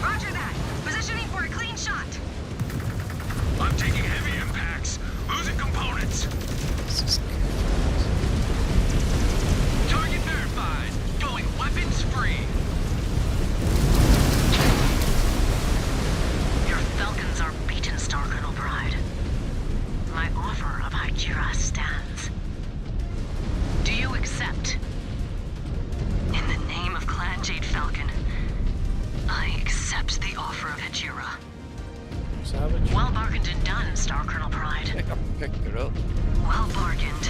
Roger that. Positioning for a clean shot. I'm taking heavy impacts. Losing components. Target verified. Going weapons free. Your Falcons are beaten, Star Colonel Pride. My offer of Hydra stands. Do you accept? In the name of Clan Jade Falcon, I accept the offer of Hajira. Savage. Well bargained and done, Star Colonel Pride. Pick her up. Well bargained.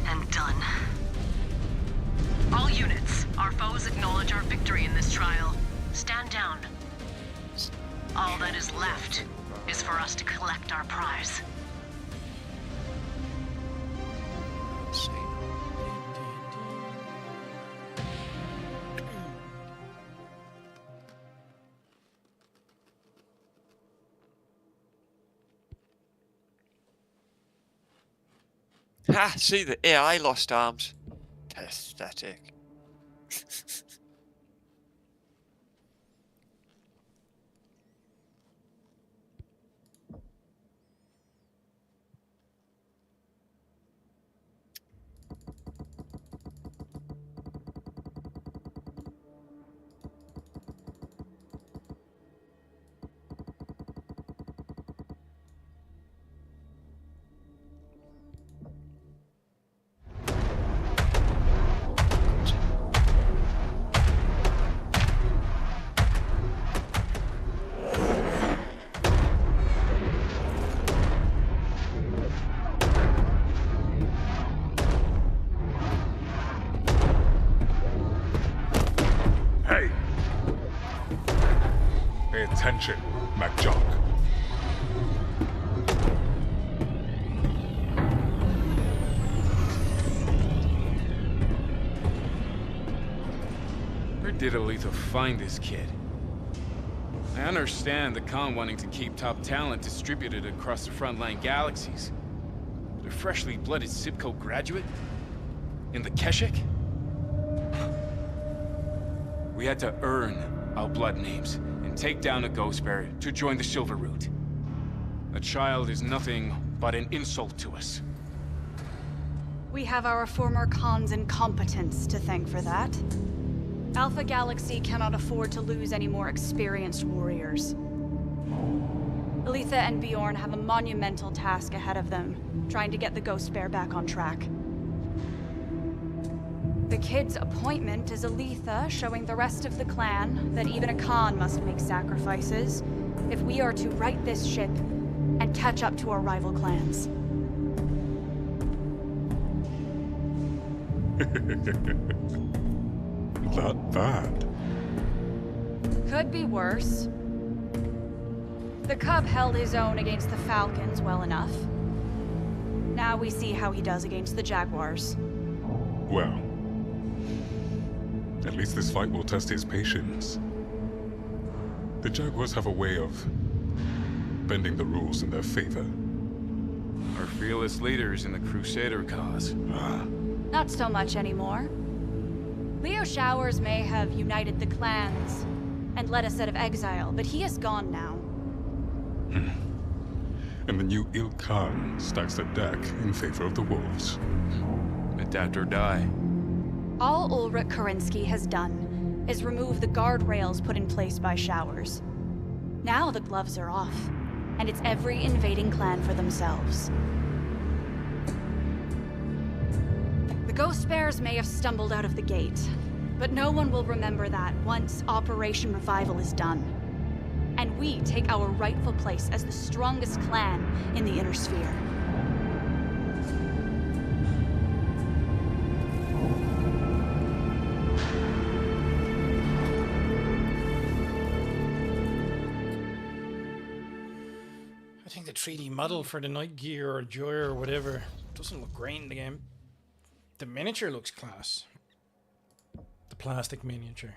And done. All units, our foes acknowledge our victory in this trial. Stand down. All that is left is for us to collect our prize. See. Ha! See, the AI lost arms. Pathetic. Hey! Pay attention, MacJock. Where did Aletha find this kid? I understand the Khan wanting to keep top talent distributed across the frontline galaxies. But a freshly blooded Sibco graduate? In the Keshik? We had to earn our blood names and take down a ghost bearer to join the Silver Root. A child is nothing but an insult to us. We have our former Khan's incompetence to thank for that. Alpha Galaxy cannot afford to lose any more experienced warriors. Aletha and Bjorn have a monumental task ahead of them, trying to get the Ghost Bear back on track. The kid's appointment is Aletha showing the rest of the clan that even a Khan must make sacrifices if we are to right this ship and catch up to our rival clans. That bad. Could be worse. The Cub held his own against the Falcons well enough. Now we see how he does against the Jaguars. Well, at least this fight will test his patience. The Jaguars have a way of bending the rules in their favor. Our fearless leaders in the Crusader cause. Not so much anymore. Leo Showers may have united the clans and led us out of exile, but he is gone now. And the new Il Khan stacks the deck in favor of the wolves. Adapt or die. All Ulrich Karinsky has done is remove the guardrails put in place by Showers. Now the gloves are off, and it's every invading clan for themselves. The Ghost Bears may have stumbled out of the gate, but no one will remember that once Operation Revival is done. And we take our rightful place as the strongest clan in the Inner Sphere. I think the 3D model for the Night Gear or Joy or whatever doesn't look great in the game. The miniature looks class. The plastic miniature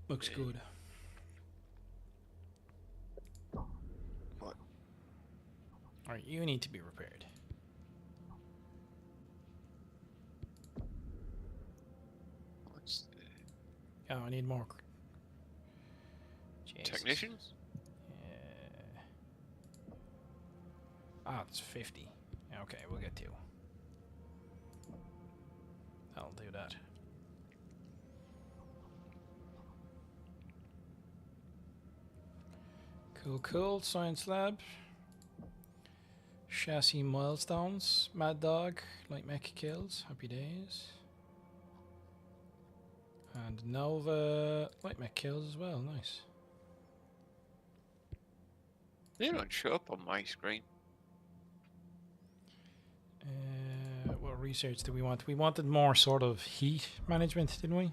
looks good. What? Alright, you need to be repaired. What's the Oh, I need more. Jesus. technicians? Ah, it's 50. Okay, we'll get to. I'll do that. Cool, cool. Science lab. Chassis milestones. Mad Dog. Light mech kills. Happy days. And Nova. Light mech kills as well. Nice. They don't show up on my screen. What research do we want? We wanted more sort of heat management, didn't we?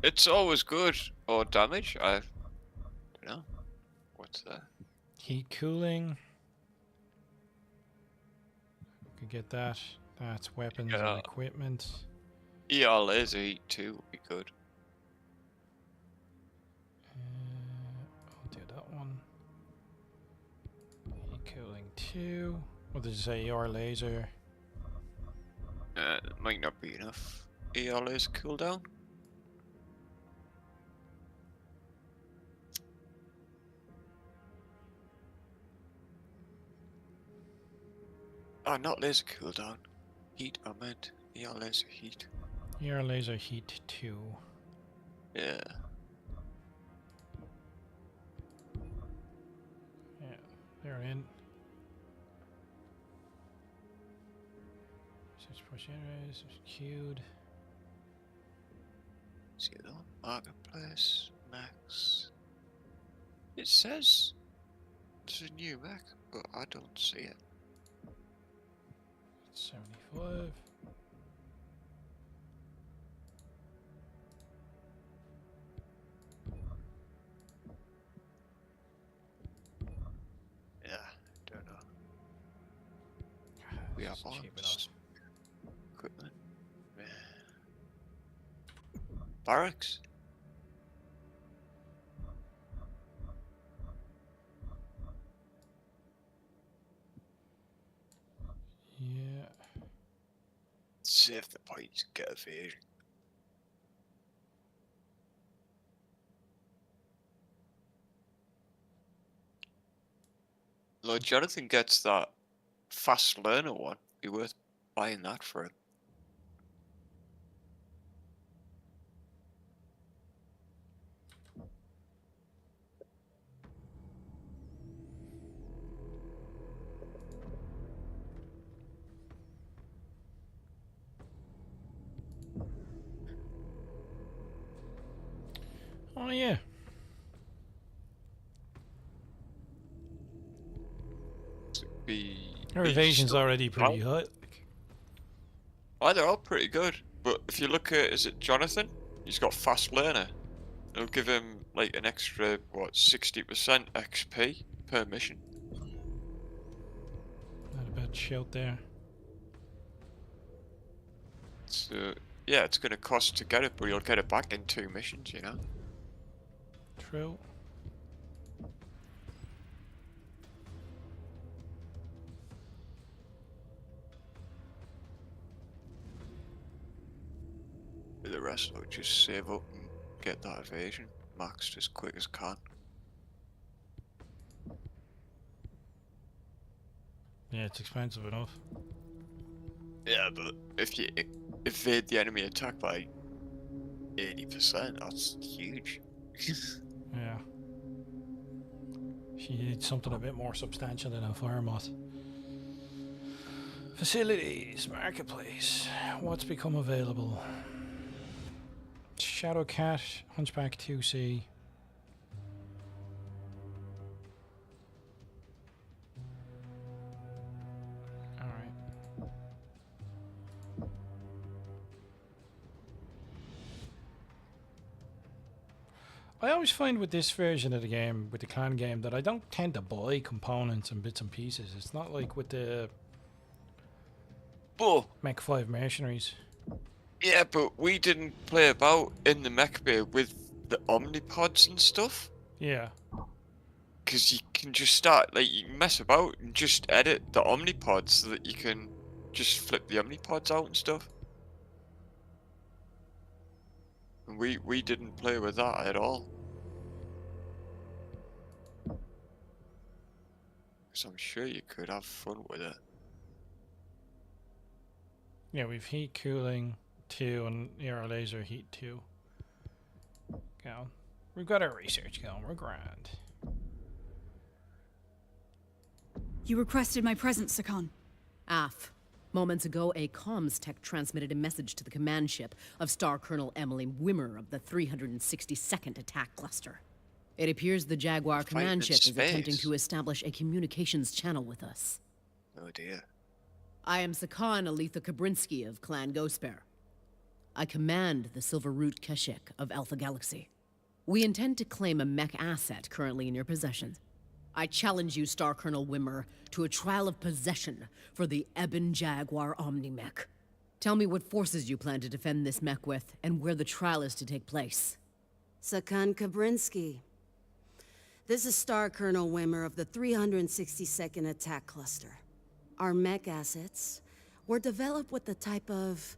It's always good. Or damage. I don't know. What's that? Heat cooling. We could get that. That's weapons and equipment. ER laser heat too would be good. I'll do that one. Heat cooling 2. What did you say? ER laser. Might not be enough. ER laser cooldown. Oh, not laser cooldown. Heat, I meant. ER laser heat. ER laser heat 2. Yeah. Yeah, they're in. Search push areas, queued. See that? Marketplace, Max. It says it's a new Mac, but I don't see it. 75. Yeah, don't know. We have Cheap enough. arms. Equipment. Yeah. Barracks. Yeah. Save the points, get evasion. Lord Jonathan gets that fast learner one. Be worth buying that for him. Oh yeah. Her evasion's already pretty high. Oh, they're all pretty good. But if you look at, is it Jonathan? He's got fast learner. It'll give him like an extra, what, 60% XP per mission. Not a bad shout there. So, yeah, it's going to cost to get it, but you'll get it back in 2 missions, you know? True. The rest will just save up and get that evasion maxed as quick as can. Yeah, it's expensive enough. Yeah, but if you evade the enemy attack by 80%, that's huge. Yeah. She needs something a bit more substantial than a fire moth. Facilities, marketplace. What's become available? Shadowcat, Hunchback 2C. Alright. I always find with this version of the game, with the clan game, that I don't tend to buy components and bits and pieces. It's not like with the Mech 5 Mercenaries. Yeah, but we didn't play about in the mech bay with the omnipods and stuff. Yeah. Because you can just start, like, you can mess about and just edit the omnipods so that you can just flip the omnipods out and stuff. And we didn't play with that at all. Because I'm sure you could have fun with it. Yeah, we've heat cooling 2 and ER laser heat 2. Go. We've got our research going. We're grand. You requested my presence, Sakan. Af. Moments ago, a comms tech transmitted a message to the command ship of Star Colonel Emily Wimmer of the 362nd Attack Cluster. It appears the Jaguar command ship is attempting to establish a communications channel with us. Oh dear. I am Sakan Aletha Kabrinsky of Clan Ghostbear. I command the Silver Root Keshik of Alpha Galaxy. We intend to claim a mech asset currently in your possession. I challenge you, Star Colonel Wimmer, to a trial of possession for the Ebon Jaguar Omni-Mech. Tell me what forces you plan to defend this mech with, and where the trial is to take place. Sakan Kabrinsky. This is Star Colonel Wimmer of the 362nd Attack Cluster. Our mech assets were developed with the type of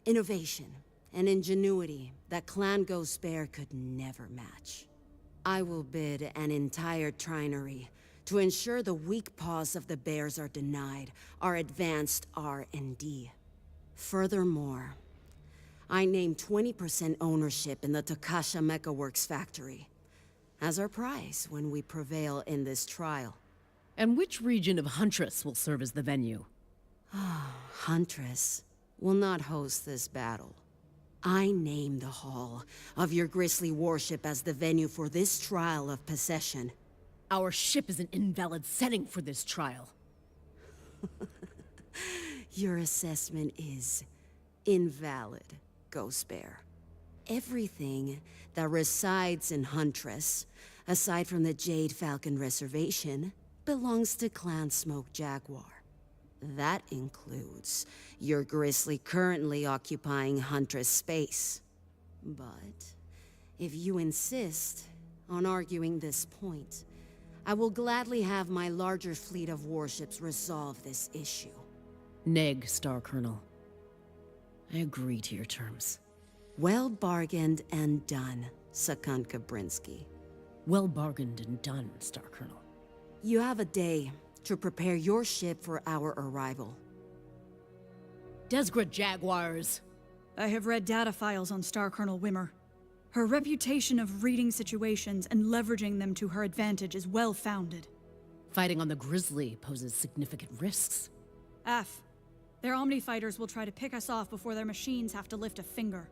innovation and ingenuity that Clan Ghost Bear could never match. I will bid an entire trinary to ensure the weak paws of the bears are denied our advanced R&D. Furthermore, I named 20% ownership in the Takasha Mecha Works factory as our prize when we prevail in this trial. And which region of Huntress will serve as the venue? Huntress will not host this battle. I name the Hall of your grisly warship as the venue for this trial of possession. Our ship is an invalid setting for this trial. Your assessment is invalid, Ghost Bear. Everything that resides in Huntress, aside from the Jade Falcon Reservation, belongs to Clan Smoke Jaguar. That includes your Grizzly currently occupying Huntress space. But if you insist on arguing this point, I will gladly have my larger fleet of warships resolve this issue. Neg, Star Colonel. I agree to your terms. Well bargained and done, Sakon Kabrinsky. Well bargained and done, Star Colonel. You have a day to prepare your ship for our arrival. Desgret Jaguars! I have read data files on Star Colonel Wimmer. Her reputation of reading situations and leveraging them to her advantage is well-founded. Fighting on the Grizzly poses significant risks. F. Their Omni fighters will try to pick us off before their machines have to lift a finger.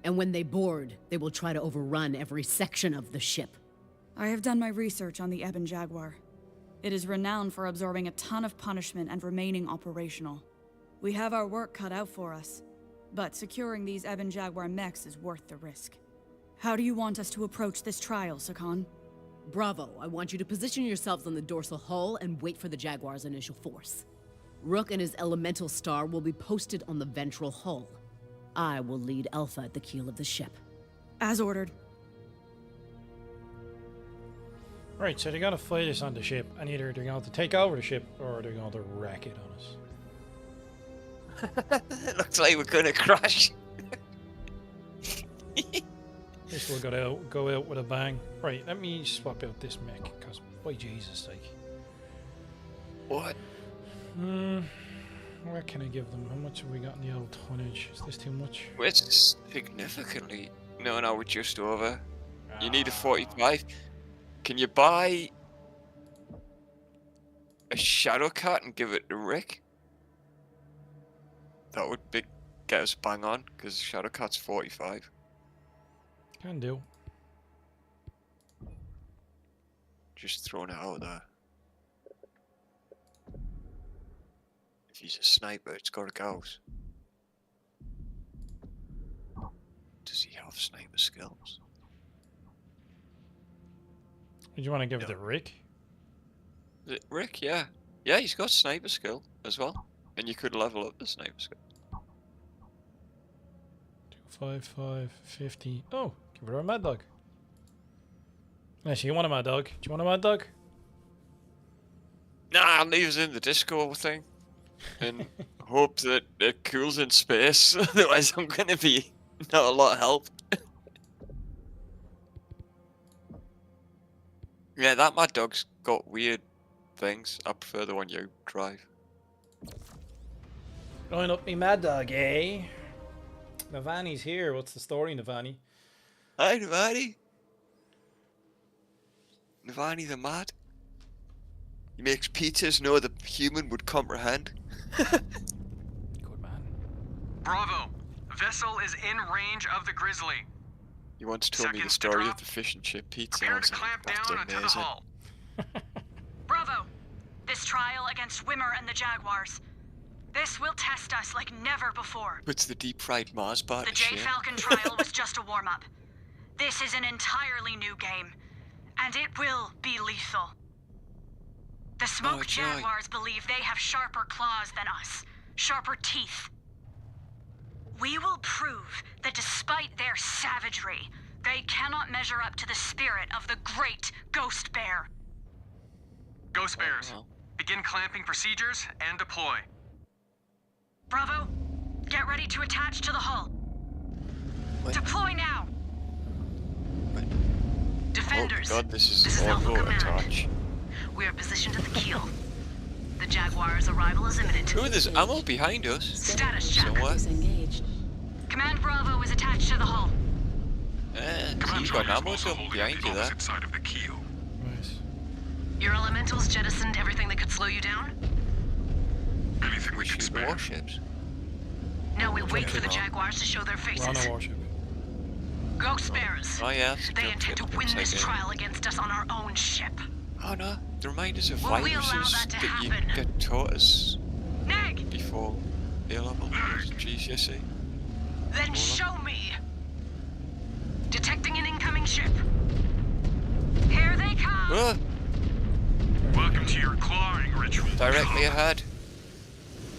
And when they board, they will try to overrun every section of the ship. I have done my research on the Ebon Jaguar. It is renowned for absorbing a ton of punishment and remaining operational. We have our work cut out for us, but securing these Ebon Jaguar mechs is worth the risk. How do you want us to approach this trial, Sakon? Bravo, I want you to position yourselves on the dorsal hull and wait for the Jaguar's initial force. Rook and his elemental star will be posted on the ventral hull. I will lead Alpha at the keel of the ship. As ordered. Right, so they're going to fight us on the ship, and either they're going to take over the ship, or they're going to wreck it on us. It looks like we're going to crash. This will go out with a bang. Right, let me swap out this mech, because by Jesus sake. What? What can I give them? How much have we got in the old tonnage? Is this too much? It's significantly... No, we're just over. You need a 45. Can you buy a Shadow Cat and give it to Rick? That would get us bang on, because Shadow Cat's 45. Can do. Just throwing it out there. If he's a sniper, it's got a ghost. Does he have sniper skills? Do you want to give it to Rick? Is it Rick? Yeah. Yeah, he's got sniper skill as well. And you could level up the sniper skill. 255, 50. Oh, give her a mad dog. Actually, you want a mad dog? Do you want a mad dog? Nah, I'll leave us in the disco thing. And hope that it cools in space. Otherwise, I'm going to be not a lot of help. Yeah, that mad dog's got weird things. I prefer the one you drive. Going up me mad dog, eh? Navani's here. What's the story, Navani? Hi, Navani. Navani the mad. He makes pizzas no other human would comprehend. Good man. Bravo! Vessel is in range of the Grizzly. You once told me the story of the fish and chip pizza. Prepare to clamp down onto the hull. Bravo! This trial against Wimmer and the Jaguars. This will test us like never before. Puts the deep fried Mars bar The to shame. J Falcon trial was just a warm-up. This is an entirely new game, and it will be lethal. The Smoke Jaguars believe they have sharper claws than us, sharper teeth. We will prove that despite their savagery, they cannot measure up to the spirit of the great Ghost Bear. Ghost Bears, Begin clamping procedures and deploy. Bravo, get ready to attach to the hull. What? Deploy now! Defenders, Oh my god, this is Alpha auto Command. attach. We are positioned at the keel. The Jaguar's arrival is imminent. Ooh, there's ammo behind us. Status check. Somewhere. Disengaged. Command Bravo is attached to the hull. So you've got an ammo dump behind you there. Side of the keel. Right. Your elementals jettisoned everything that could slow you down? Anything we can Shoot spare. warships. Now we wait Okay, for the well. Jaguars to show their We're on faces. a warship. Ghost bearers. Oh yeah, it's a They jump intend to ship. win Looks this like trial against us on our own ship. Oh no, the reminders of Will we allow viruses that to you happen? get taught us Neg, before A-level GCSE. then show me. Detecting an incoming ship. Here they come! Oh, Welcome to your clawing ritual. directly ahead.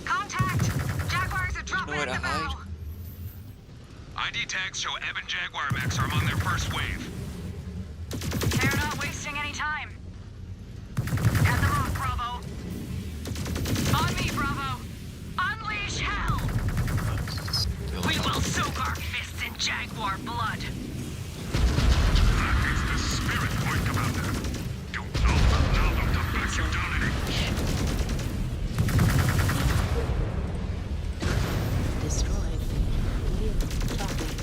Contact! Jaguars are dropping nowhere in to the bow! hide. ID tags show Eben Jaguar mechs are among their first wave. They're not wasting any time. Cut them off, Bravo. On me, Bravo. Unleash hell! We will soak our fists in Jaguar blood. That is the spirit, Point Commander. Do not allow them to back you down an inch. Destroyed. New target.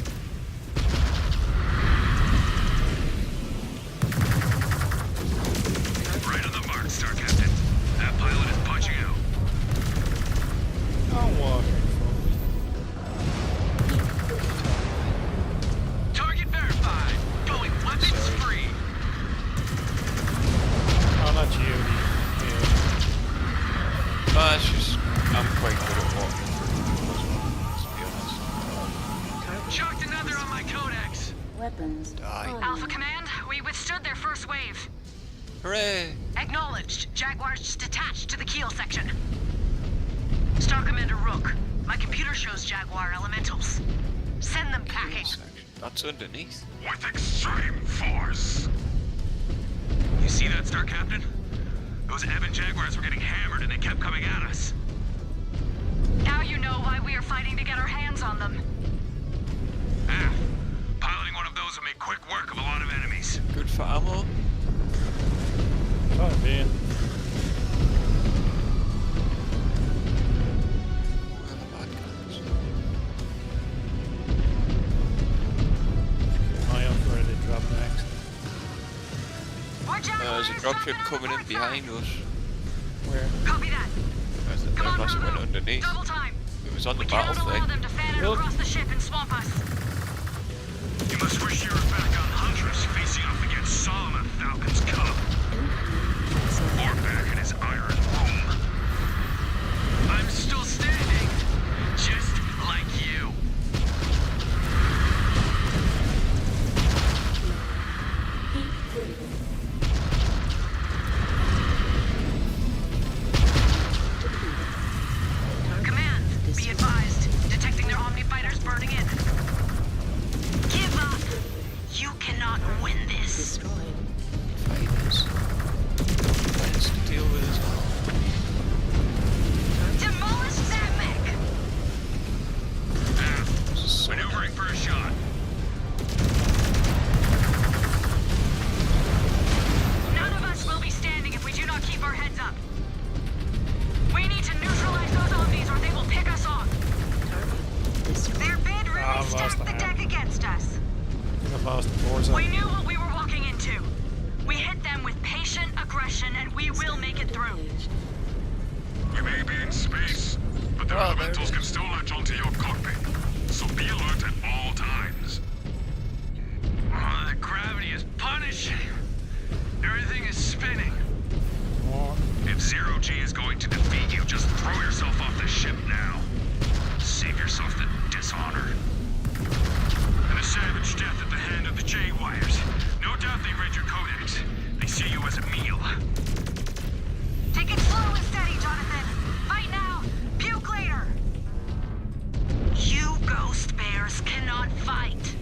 Right on the mark, Star Captain. That pilot is punching out. Oh, water. Target verified. Going weapons free. Oh, not you. No, it's just I'm quite good at walking through those ones, to be honest. Chucked another on my codex. Weapons. Die. Alpha Command, we withstood their first wave. Hooray! Acknowledged. Jaguars just attached to the keel section. Star Commander Rook, my computer shows Jaguar elementals. Send them packing. That's underneath. With extreme force. You see that, Star Captain? Those Eben Jaguars were getting hammered and they kept coming at us. Now you know why we are fighting to get our hands on them. Ah, piloting one of those will make quick work of a lot of enemies. Good for ammo. Oh, man. Where are the bad guys? Eye out where they drop next. More There's a Jaguars dropship dropping on coming in port behind side. us. Where? Copy that. Come on, Unless it went Bravo. underneath. Double time. It was on We the cannot battle allow thing. them to fan it Nope. across the ship and swamp us. You must wish you were back on Huntress facing off against Solomon Falcon's cub. Or back in his iron womb. I'm still standing. Just like you. Command, be advised. Detecting their Omni fighters burning in. Give up. You cannot win this. Destroyed. Fighters. Plans to deal with as well. Demolish that mech. Maneuvering for a shot. None of us will be standing if we do not keep our heads up. We need to neutralize those Omnis or they will pick us off. Their bid really I've lost stacked the the deck against us. I think I've lost the force. We knew what we were walking into. We hit them with patient aggression and we will make it through. We may be in space, but the Oh, there it elementals is. can still latch onto your cockpit. So be alert at all times. Oh, the gravity is punishing. Everything is spinning. More. If Zero G is going to defeat you, just throw yourself off the ship now. Save yourself the dishonor. And a savage death at the hand of the J-Wires. No doubt they read your codex. They see you as a meal. Take it slow and steady, Jonathan. Fight now. Puke later. You ghost bears cannot fight.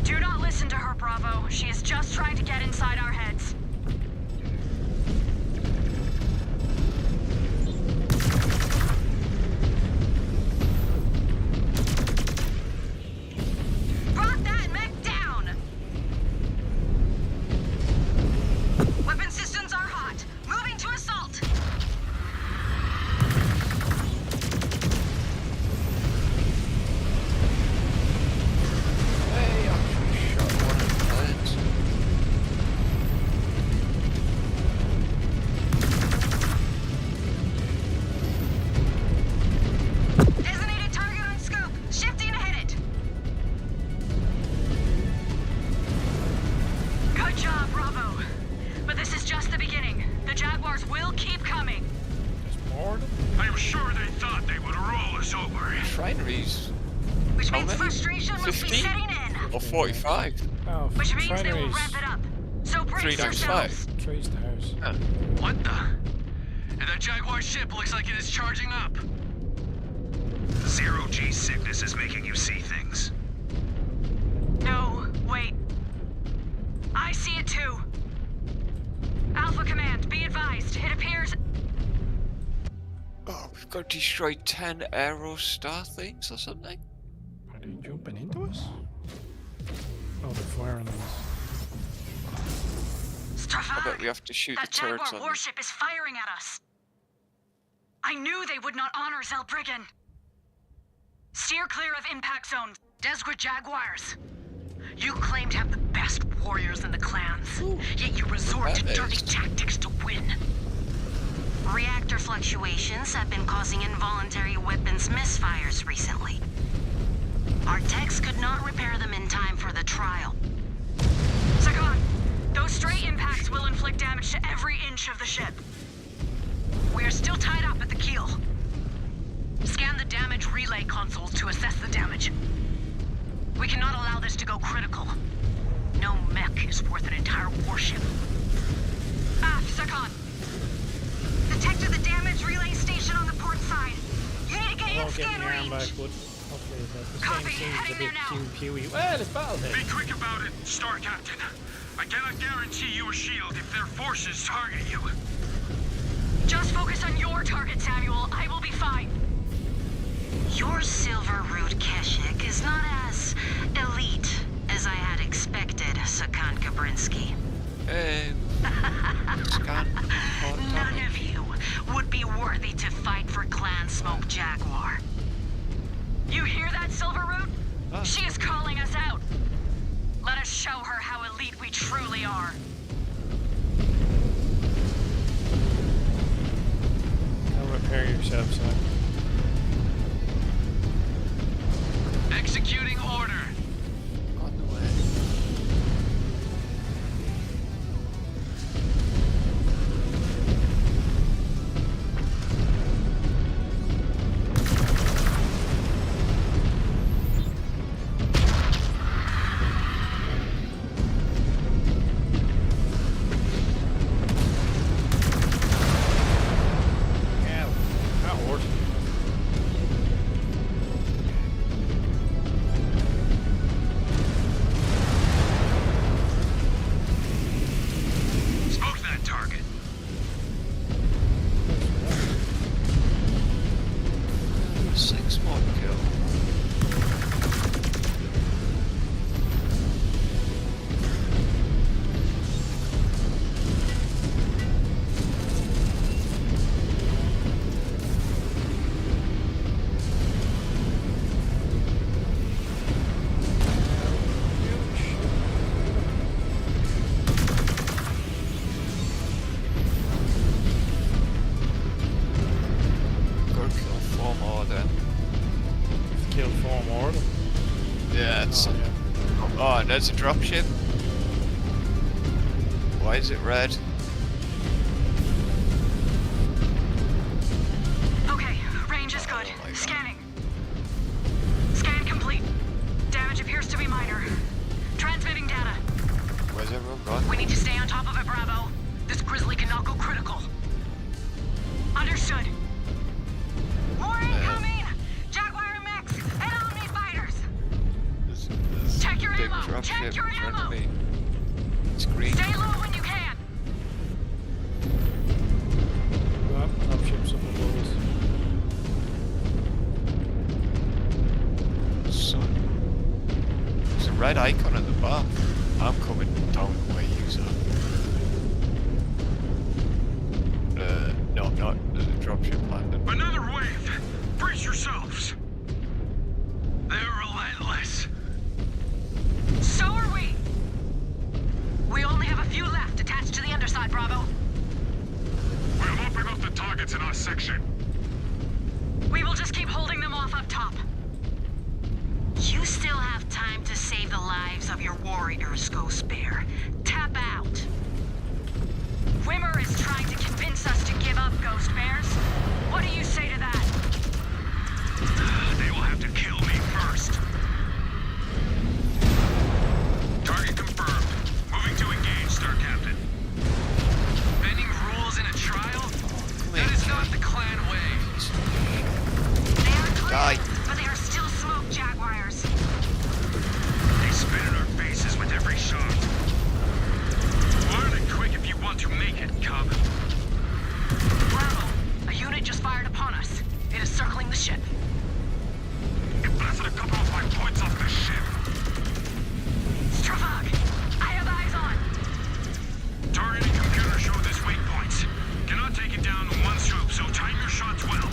Do not listen to her, Bravo. She is just trying to get inside our heads. Jaguars will keep coming. There's more of them? I am sure they thought they would roll us over. Refineries. Which How means many? frustration must be 15? setting in. Or 45? Oh, Which means they will refineries. ramp it up. So 3 brace times yourselves. 5. 3 stars. Yeah. What the? And that Jaguar ship looks like it is charging up. Zero-G sickness is making you see things. No, wait. I see it too. Alpha Command, be advised. It appears... Oh, we've got to destroy 10 Aerostar things or something? Are they jumping into us? Oh, they're firing on us. I bet we have to shoot That the turrets Jaguar on them. warship is firing at us. I knew they would not honor Zelbriggen. Steer clear of impact zones. Desperate Jaguars. You claim to have the best warriors in the clans, yet you resort to dirty tactics to win. Reactor fluctuations have been causing involuntary weapons misfires recently. Our techs could not repair them in time for the trial. Sagan, those stray impacts will inflict damage to every inch of the ship. We are still tied up at the keel. Scan the damage relay consoles to assess the damage. We cannot allow this to go critical. No mech is worth an entire warship. Sagan. Detected the damage relay station on the port side. You need to get I in won't get scan my arm back, range. but hopefully the Copy, same seems a heading bit there now. pew-pewy. Well, it's Battlefield. Be quick about it, Star Captain. I cannot guarantee you a shield if their forces target you. Just focus on your target, Samuel. I will be fine. Your Silver Root Keshik is not as elite as I had expected, Sakan Kabrinsky. None of you would be worthy to fight for Clan Smoke Jaguar. You hear that, Silverroot? She is calling us out. Let us show her how elite we truly are. Go repair yourself, son. Executing order. On the way. Yeah, that horse. Smoke that target. Six more to kill. Gotta kill 4 more then. Killed 4 more of them. Yeah, it's... Oh, yeah. Oh, and there's a dropship. Why is it red? Okay, range is good. Oh my God. Scanning. Scan complete. Damage appears to be minor. Transmitting data. Where's everyone gone? We need to stay on top of it, Bravo. This Grizzly cannot go critical. Understood. More incoming! Jaguar mechs and Omni fighters! There's Check your a big ammo! dropship Check your in front ammo! of me. It's green. Stay low when you can. Go up, dropships up above us. So, there's a red icon at the bar. I'm coming down where you are. No, I'm not. There's a dropship landing. Another wave. Brace yourselves. They're relentless. So are we. We only have a few left attached to the underside, Bravo. We'll open up the targets in our section. We will just keep holding them off up top. You still have time to save the lives of your warriors, Ghost Bear. Tap out. Wimmer is trying to convince us give up, Ghost Bears. What do you say to that? They will have to kill me first. Target confirmed. Moving to engage, Star Captain. Bending rules in a trial? That is not the clan way. They are clear, Die. but they are still smoke jaguars. They spit in our faces with every shot. Learn it quick if you want to make it, Cub. Bravo! A unit just fired upon us. It is circling the ship. It blasted a couple of my points off the ship. Stravog, I have eyes on. Targeting computer show this waypoint. Cannot take it down in one swoop, so time your shots well.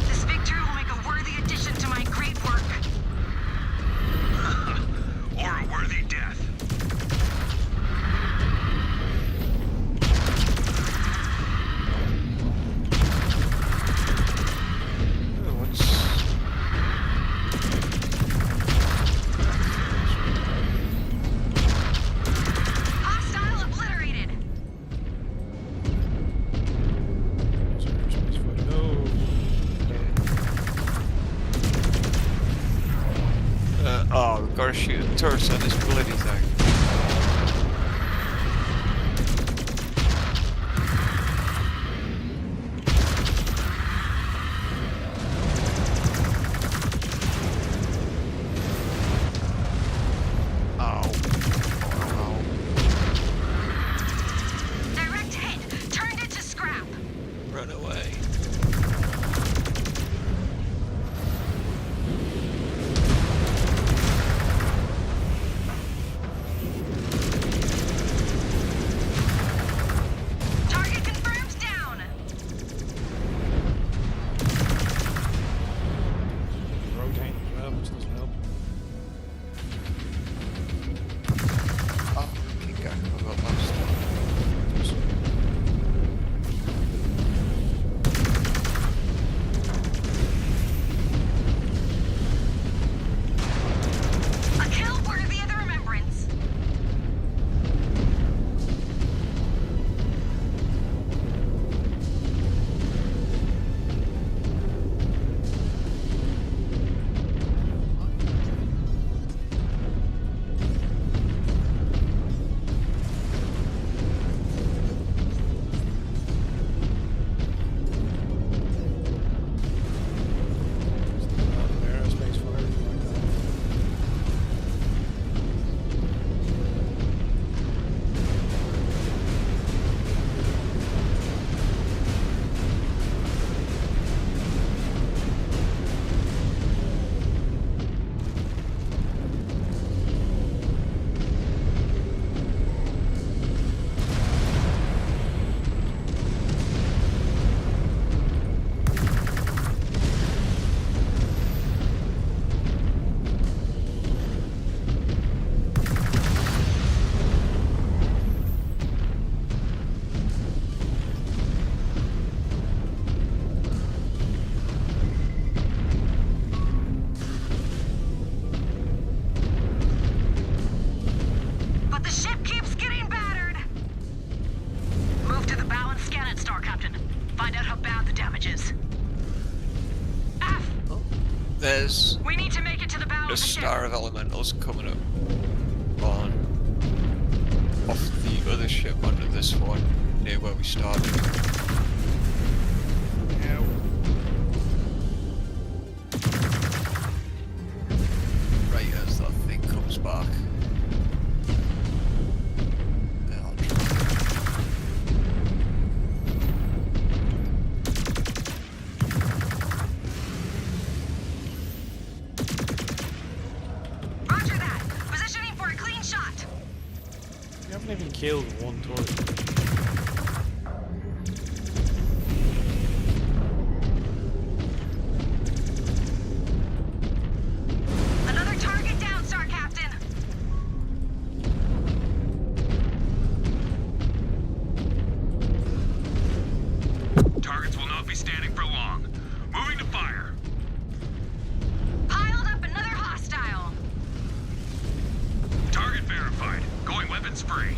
This victory will make a worthy addition to my great work. Or a worthy death. Hostile obliterated. Oh, we've got to shoot the turrets on this bloody thing. Direct hit. Turned it to scrap. Run away. Target confirmed down. Rotating as well, which doesn't help. Oh, keep going. I've got lost. A kill worthy of the remembrance. Aerospace fire, like that. But the ship keeps getting battered. Move to the bow and scan it, Star Captain. Find out how bad the damage is. F. There's We need to make it to the bow a of the ship. star of elementals coming up on off the other ship onto this one near where we started. Right as that thing comes back. Yeah, I'll try. Roger that. Positioning for a clean shot. You haven't even killed one turret. Another target down, Star Captain. Targets will not be standing for long. Moving to fire. Piled up another hostile. Target verified. Going weapons free.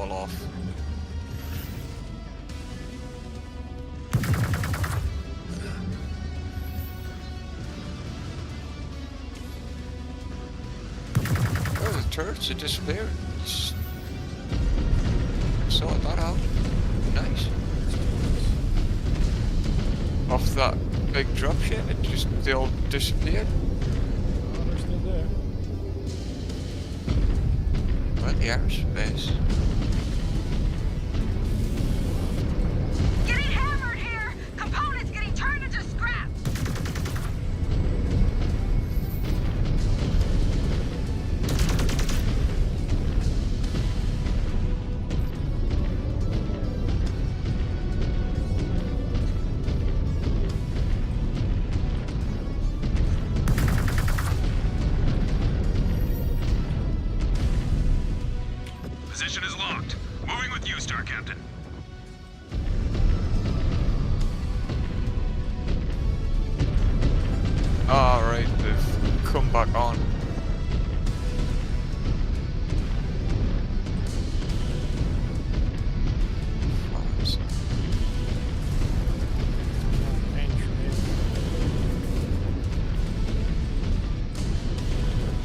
fall off. Oh, the turrets have disappeared. Sort that out. Nice. Off that big dropship, they all disappeared. Oh, they're still there. Well, the aerospace. Getting hammered here! Components getting turned into scrap! Position is locked. Moving with you, Star Captain. Alright, they've come back on.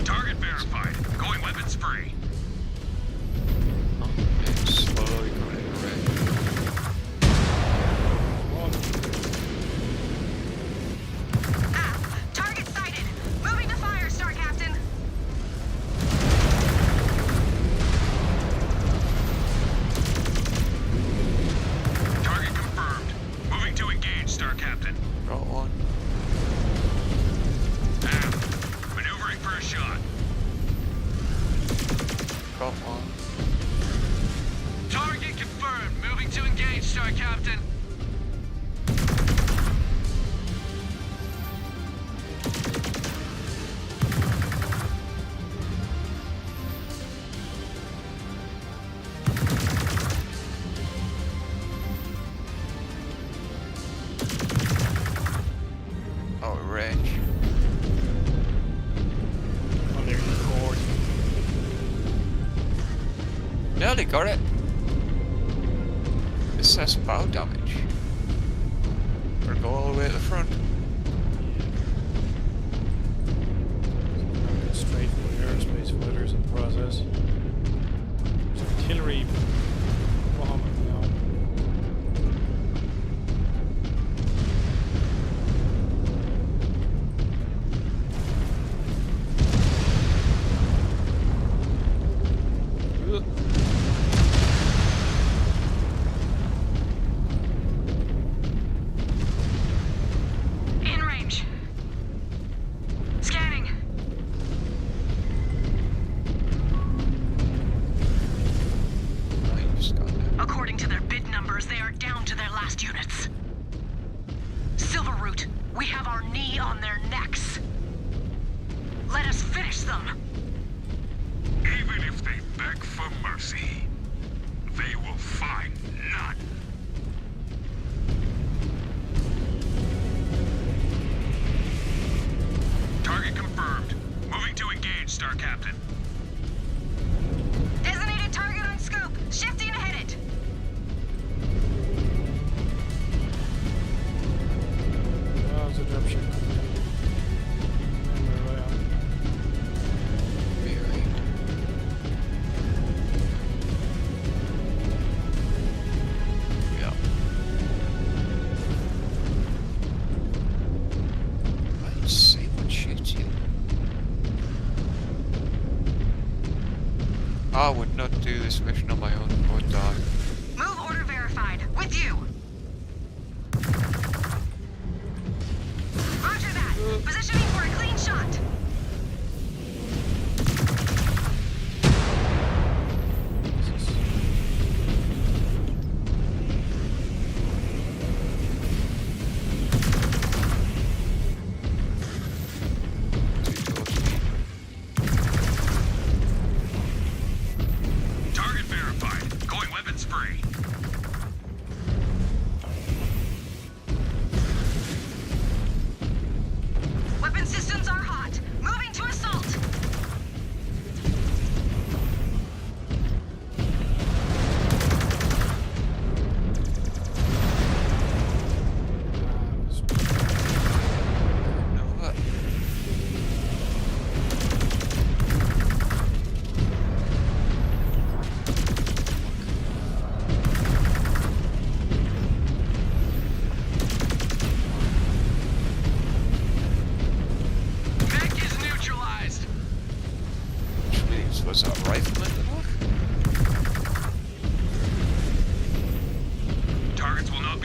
Target verified. Going weapons free. It's slowly going red. Target sighted! Moving to fire, Star Captain! Target confirmed. Moving to engage, Star Captain. Got one. Maneuvering for a shot. Got one. Target confirmed. Moving to engage, Star Captain. Oh, range. Oh, there's the cord. Nearly got it. Assess bow damage. Or go all the way to the front. Rocket straight for the aerospace fighters in the process. There's artillery bombing now. Ugh. In range. Scanning. According to their bid numbers, they are down to their last units. Silverroot, we have our knee on their necks. Let us finish them. Even if they beg for mercy, they will find none. Target confirmed. Moving to engage, Star Captain. Designated target on scope. Shifting to hit it. Oh, there's a dropship.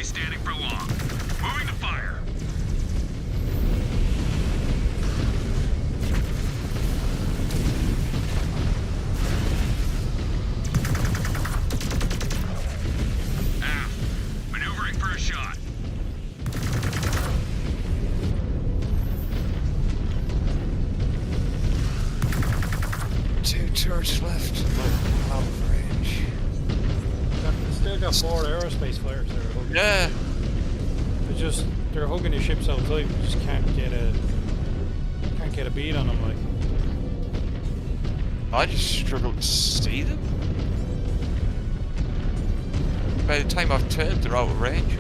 standing for long. Moving to fire. Aft. Maneuvering for a shot. Two turrets left. Out of range. Still got 4 aerospace flares there. Hugging. Yeah. They're hugging the ships outside. We just can't get a beat on them. Like, I just struggle to see them. By the time I've turned, they're out of range.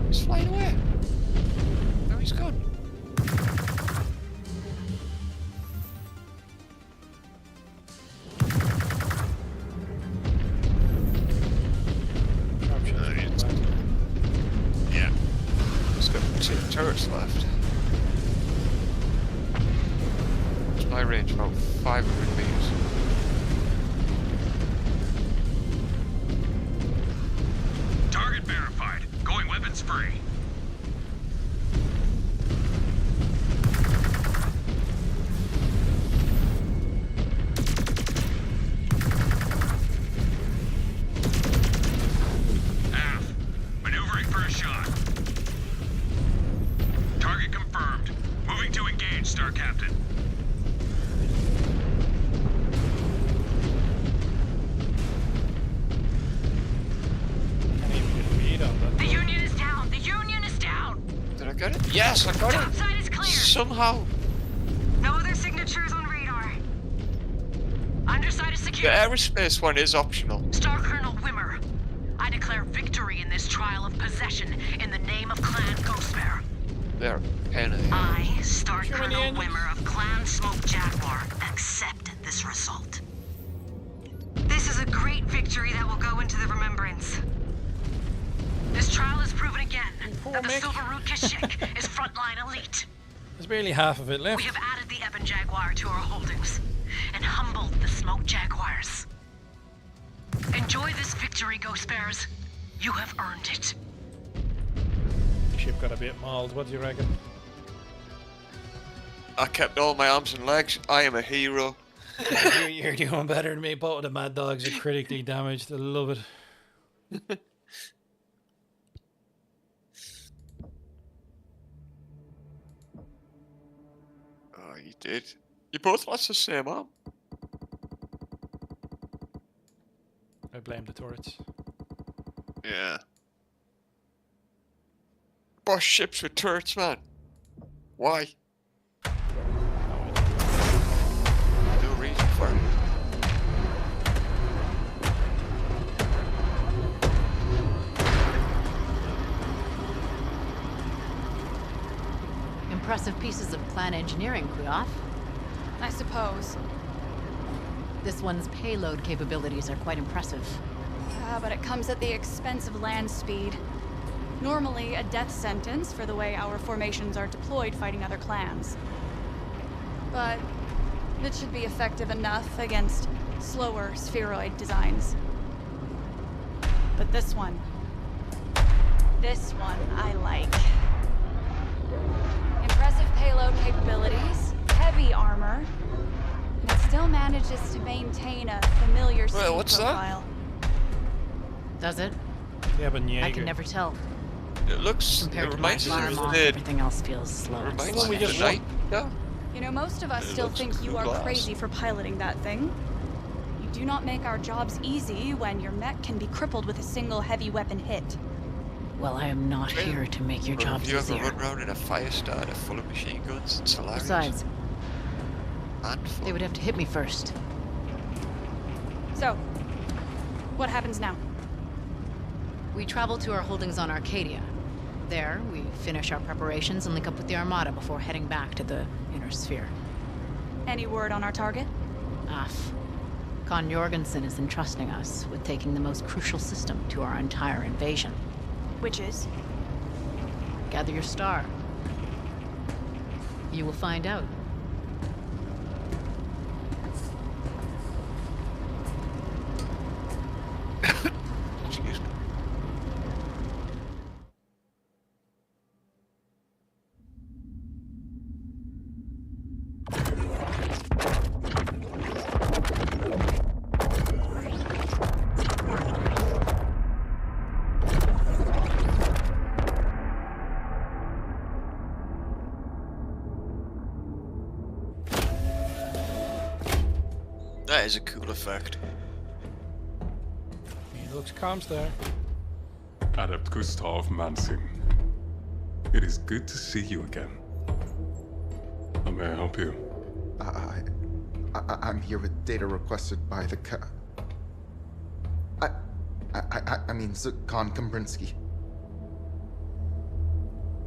He's flying away. No, he's gone. Yeah. He's got 2 turrets left. What's my range? About 500 meters. Target verified. Going weapons free. Aft. Maneuvering for a shot. Target confirmed. Moving to engage, Star Captain. The Union is down! The Union is down! Did I get it? Yes, I got it! Topside is clear! Somehow. No other signatures on radar. Underside is The secure. aerospace one is optional. Star Colonel Wimmer, I declare victory in this trial of possession in the name of Clan Ghostbear. There. Penny. I, Star Colonel Wimmer of Clan Smoke Jaguar, accept this result. This is a great victory that will go into the remembrance. This trial has proven again that the Silver Root Kashyyyk is frontline elite. there's barely half of it left. We have added the Ebon Jaguar to our holdings and humbled the Smoke Jaguars. Enjoy this victory, Ghost Bears. You have earned it. Ship got a bit mauled. What do you reckon? I kept all my arms and legs. I am a hero. You're doing better than me. Both of the mad dogs are critically damaged. I love it. Oh, you did. You both lost the same arm. I blame the turrets. Yeah. Boss ships with turrets, man. Why? No reason for it. Impressive pieces of clan engineering, Kuyoth. I suppose. This one's payload capabilities are quite impressive. But it comes at the expense of land speed. Normally a death sentence for the way our formations are deployed fighting other clans. But it should be effective enough against slower spheroid designs. But this one I like. Impressive payload capabilities, heavy armor, and it still manages to maintain a familiar speed what's profile. Does it? Yeah, but I can never tell. It looks. Compared It to my reminds me farm of off, the. everything else feels slow. It and reminds me sluggish. of the night. Yeah. You know, most of us It still looks think you cool are glass. crazy for piloting that thing. You do not make our jobs easy when your mech can be crippled with a single heavy weapon hit. Well, I am not here to make your But jobs have you ever easier. run around in a fire starter full of machine guns? It's hilarious. Besides, They would have to hit me first. So, what happens now? We travel to our holdings on Arcadia. There, we finish our preparations and link up with the Armada before heading back to the Inner Sphere. Any word on our target? Aff. Con Jorgensen is entrusting us with taking the most crucial system to our entire invasion. Which is? Gather your star. You will find out. Excuse me. That is a cool effect. He looks calms there. Adept Gustav Mansing. It is good to see you again. How may I help you? I'm here with data requested by the I mean, Con Kombrinsky.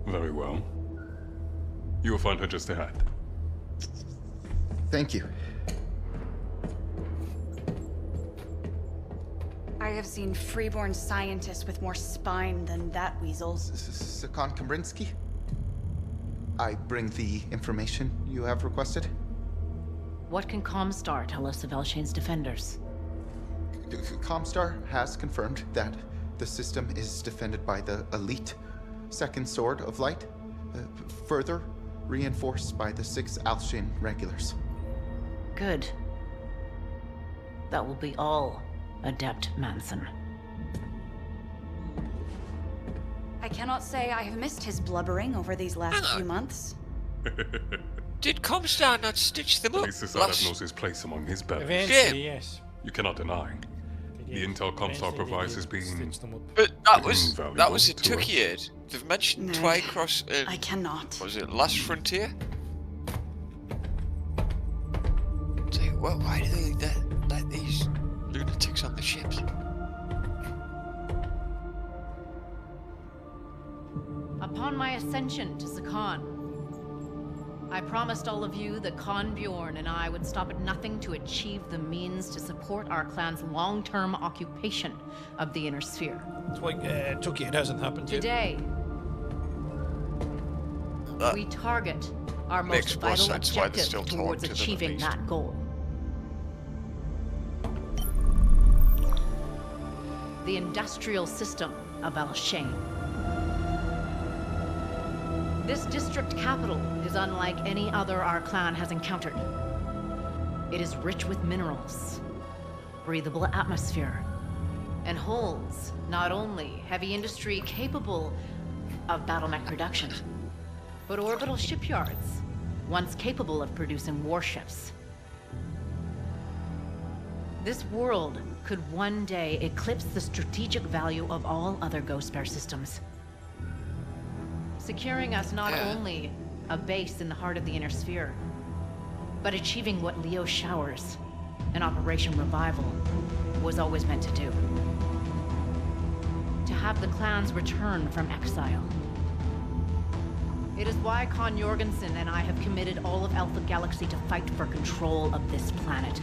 Very well. You will find her just ahead. Thank you. I have seen freeborn scientists with more spine than that weasel. Con Kombrinsky? I bring the information you have requested. What can Comstar tell us of Elshane's defenders? Comstar has confirmed that the system is defended by the elite Second Sword of Light, further reinforced by the 6 Alshane regulars. Good. That will be all, Adept Manson. I cannot say I have missed his blubbering over these last few months. Did Comstar not stitch them up? At least this Adept knows his place among his bellies. Eventually, yes. You cannot deny. The intel Comstar provides is being But that was a invaluable to us. Tukiad. They've mentioned No, Tricross in... I cannot. Was it Last Frontier? So, why do they let these lunatics on the ships? Upon my ascension to Sakan, I promised all of you that Con Bjorn and I would stop at nothing to achieve the means to support our clan's long-term occupation of the Inner Sphere. That's why it hasn't happened yet. Today, we target our makes most more vital sense why they're objective still talking towards to them, at achieving least. that goal. The industrial system of Elshane. This district capital is unlike any other our clan has encountered. It is rich with minerals, breathable atmosphere, and holds not only heavy industry capable of battle mech production, but orbital shipyards, once capable of producing warships. This world could one day eclipse the strategic value of all other Ghost Bear systems, securing us not only a base in the heart of the Inner Sphere, but achieving what Leo Showers and Operation Revival was always meant to do. To have the clans return from exile. It is why Con Jorgensen and I have committed all of Alpha Galaxy to fight for control of this planet.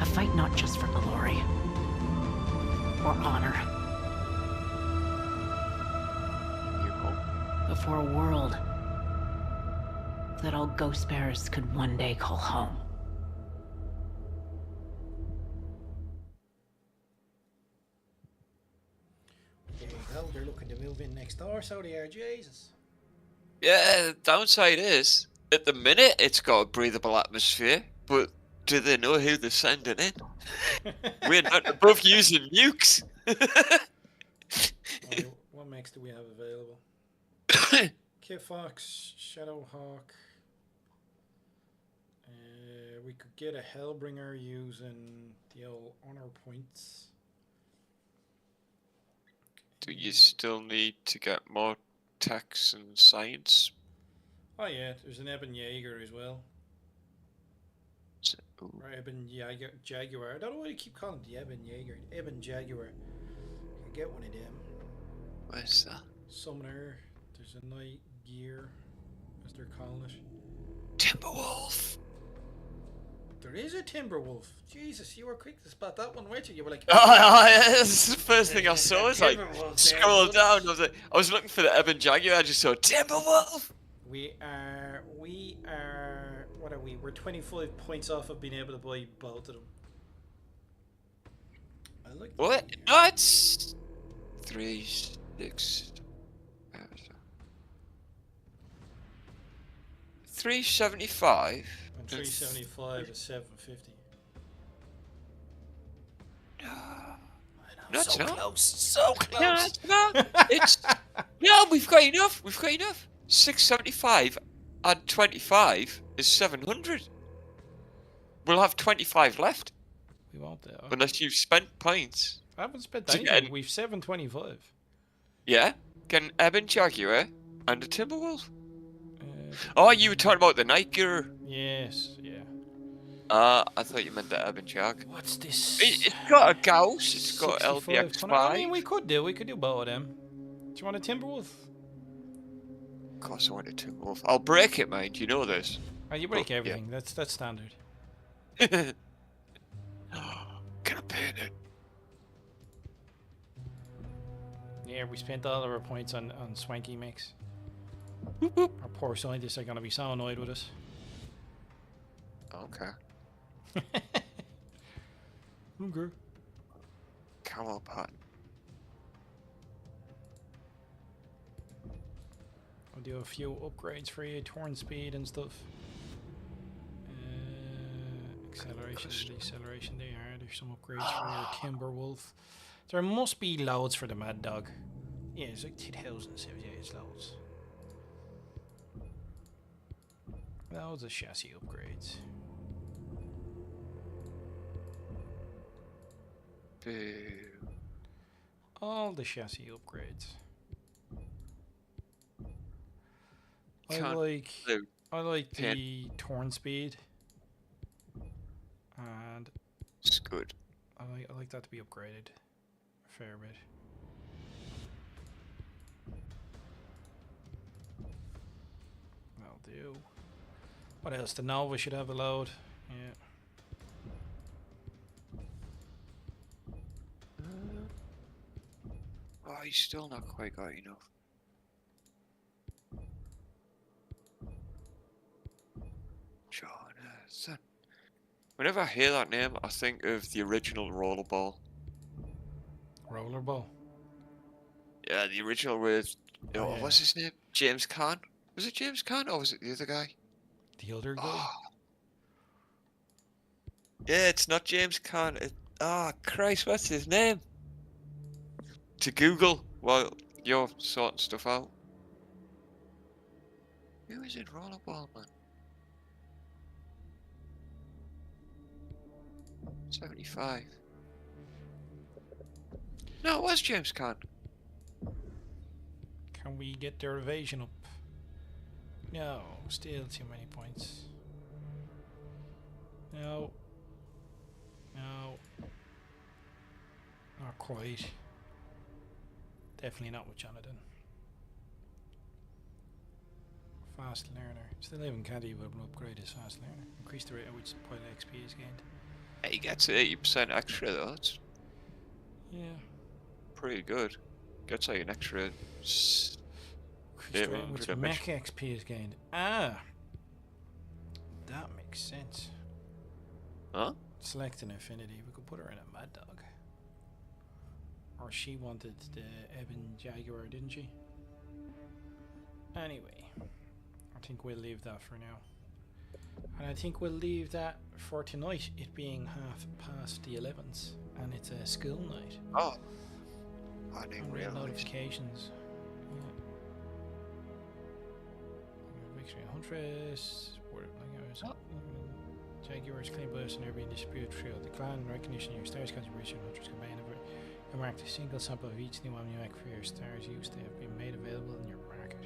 A fight not just for glory or honor, but for a world that all Ghost Bears could one day call home. There you go, they're looking to move in next door, so they are, Jesus. Yeah, the downside is, at the minute, it's got a breathable atmosphere, but do they know who they're sending in? We're not above using nukes. What mechs do we have available? Kid Fox, Shadowhawk. We could get a Hellbringer using the old honor points. Do you still need to get more techs and science? Oh yeah, there's an Eben Jaeger as well. Or Eben Jaguar. I don't know why they keep calling it the Eben Jaeger. Eben Jaguar. You can get one of them. Where's that? Summoner. There's a night gear, as they're calling it. Timberwolf. There is a Timberwolf. Jesus, you were quick to spot that one, weren't you? You were like, That's the first thing I saw. It's like Timberwolf scroll there. down. I was looking for the Eben Jaguar. I just saw Timberwolf. We are. What are we? We're 25 points off of being able to buy both of them. I like. What? No, it's 3, 6. 375. And 375 is 750. No, No, it's so not. close, so close. No, it's not. It's no. We've got enough. We've got enough. 675 and 25 is 700. We'll have 25 left. We won't do. Unless you've spent points. I haven't spent To anything. get- We've 725. Yeah, get an Eben Jaguar and a Timberwolf. Oh, you were talking about the Night Gear. Yes, yeah. I thought you meant the Eben Jag. What's this? It's got a Gauss. It's got 65 LBX5. ton. I mean, we could do both of them. Do you want a Timberwolf? Of course, I want a Timberwolf. I'll break it, mind. You know this. Oh, you break Oh, yeah. everything. That's standard. Can I paint it? Yeah, we spent all of our points on swanky mix. Our poor scientists are gonna be so annoyed with us. Okay. Okay. Camo pattern. I'll do a few upgrades for you, torn speed and stuff. Acceleration, deceleration, they are. There's some upgrades for your Timberwolf. There must be loads for the Mad Dog. Yeah, it's like 2078, it's loads. Loads of chassis upgrades. Boo. All the chassis upgrades. Can't do. I like Can't. the torn speed. And It's good. I like that to be upgraded a fair bit. That'll do. What else? The Nova should have a load. Yeah. Oh, he's still not quite got enough. Jonathan. Whenever I hear that name, I think of the original Rollerball. Rollerball. Yeah, the original with... Oh, yeah. what's his name? James Caan? Was it James Caan or was it the other guy? The other guy? Oh. Yeah, it's not James Caan. Christ, what's his name? To Google while you're sorting stuff out. Who is it, Rollerball, man? 75. No, it was James Caan. Can we get their evasion up? No, still too many points. No. No. Not quite. Definitely not with Jonathan. Fast learner. Still even can't even upgrade his fast learner. Increase the rate at which point XP is gained. He gets 80% extra though. That's Yeah. pretty good. Gets like an extra. Increase the rate at which mech XP is gained. Ah! That makes sense. Huh? Select an affinity. We could put her in a Mad Dog. Or she wanted the Eben Jaguar, didn't she? Anyway, I think we'll leave that for now. And I think we'll leave that for tonight, it being 1:30 the 11th. And it's a school night. Oh. I didn't And we have realize. notifications. Yeah. Victory Huntress. Jaguars claim by us and Airbnb dispute throughout the clan. Recognition of your stars contribution. Huntress campaign. You marked a single sample of each new ammuniac for your stars used. They have been made available in your market.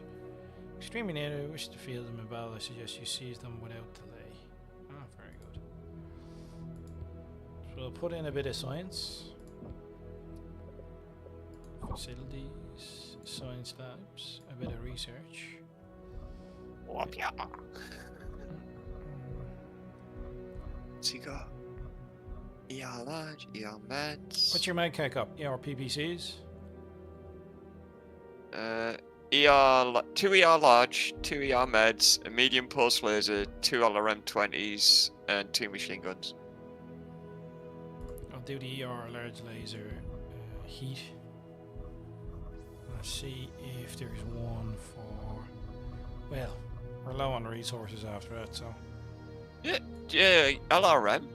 Extremely native. Wish to field them in battle. I suggest you seize them without delay. Ah, very good. we'll put in a bit of science. Facilities, science labs, a bit of research. So you got ER large, ER meds. What's your med kick up? ER PPCs? ER, 2 ER large, 2 ER meds, a medium pulse laser, 2 LRM-20s, and 2 machine guns. I'll do the ER large laser heat. Let's see if there's one for... Well, we're low on resources after that, so... Yeah, LRM,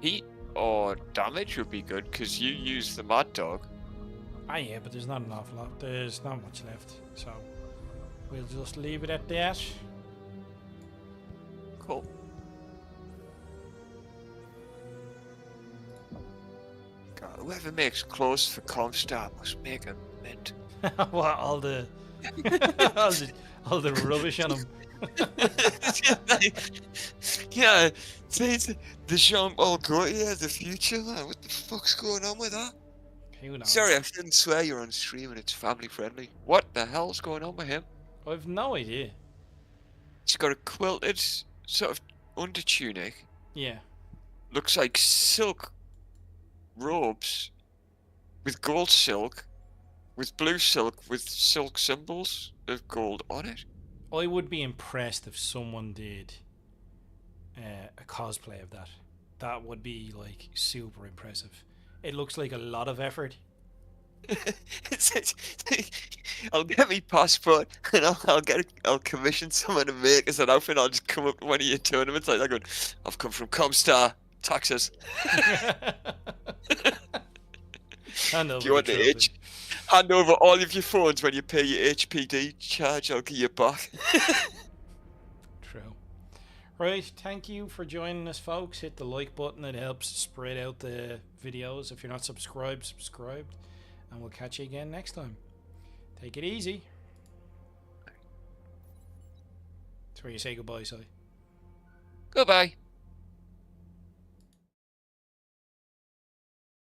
heat or damage would be good, because you use the Mad Dog. Ah yeah, but there's not an awful lot. There's not much left, so... We'll just leave it at that. Cool. God, whoever makes clothes for Comstar must make a mint. What, all the... all the rubbish on them? Yeah, the Jean-Paul Gaultier, the future, man. What the fuck's going on with that? Who knows? Sorry, I shouldn't swear, you're on stream and it's family friendly. What the hell's going on with him? I've no idea. He's got a quilted sort of under tunic. Yeah. Looks like silk robes with gold silk, with blue silk, with silk symbols of gold on it. I would be impressed if someone did a cosplay of that. That would be like super impressive. It looks like a lot of effort. I'll get me passport and I'll commission someone to make us an outfit. I'll just come up to one of your tournaments like that going, I've come from Comstar, taxes. Do you want the hand over all of your phones when you pay your HPD charge, I'll give you back. True. Right, thank you for joining us, folks. Hit the like button, it helps spread out the videos. If you're not subscribed, subscribe. And we'll catch you again next time. Take it easy. That's where you say goodbye, Si. Goodbye.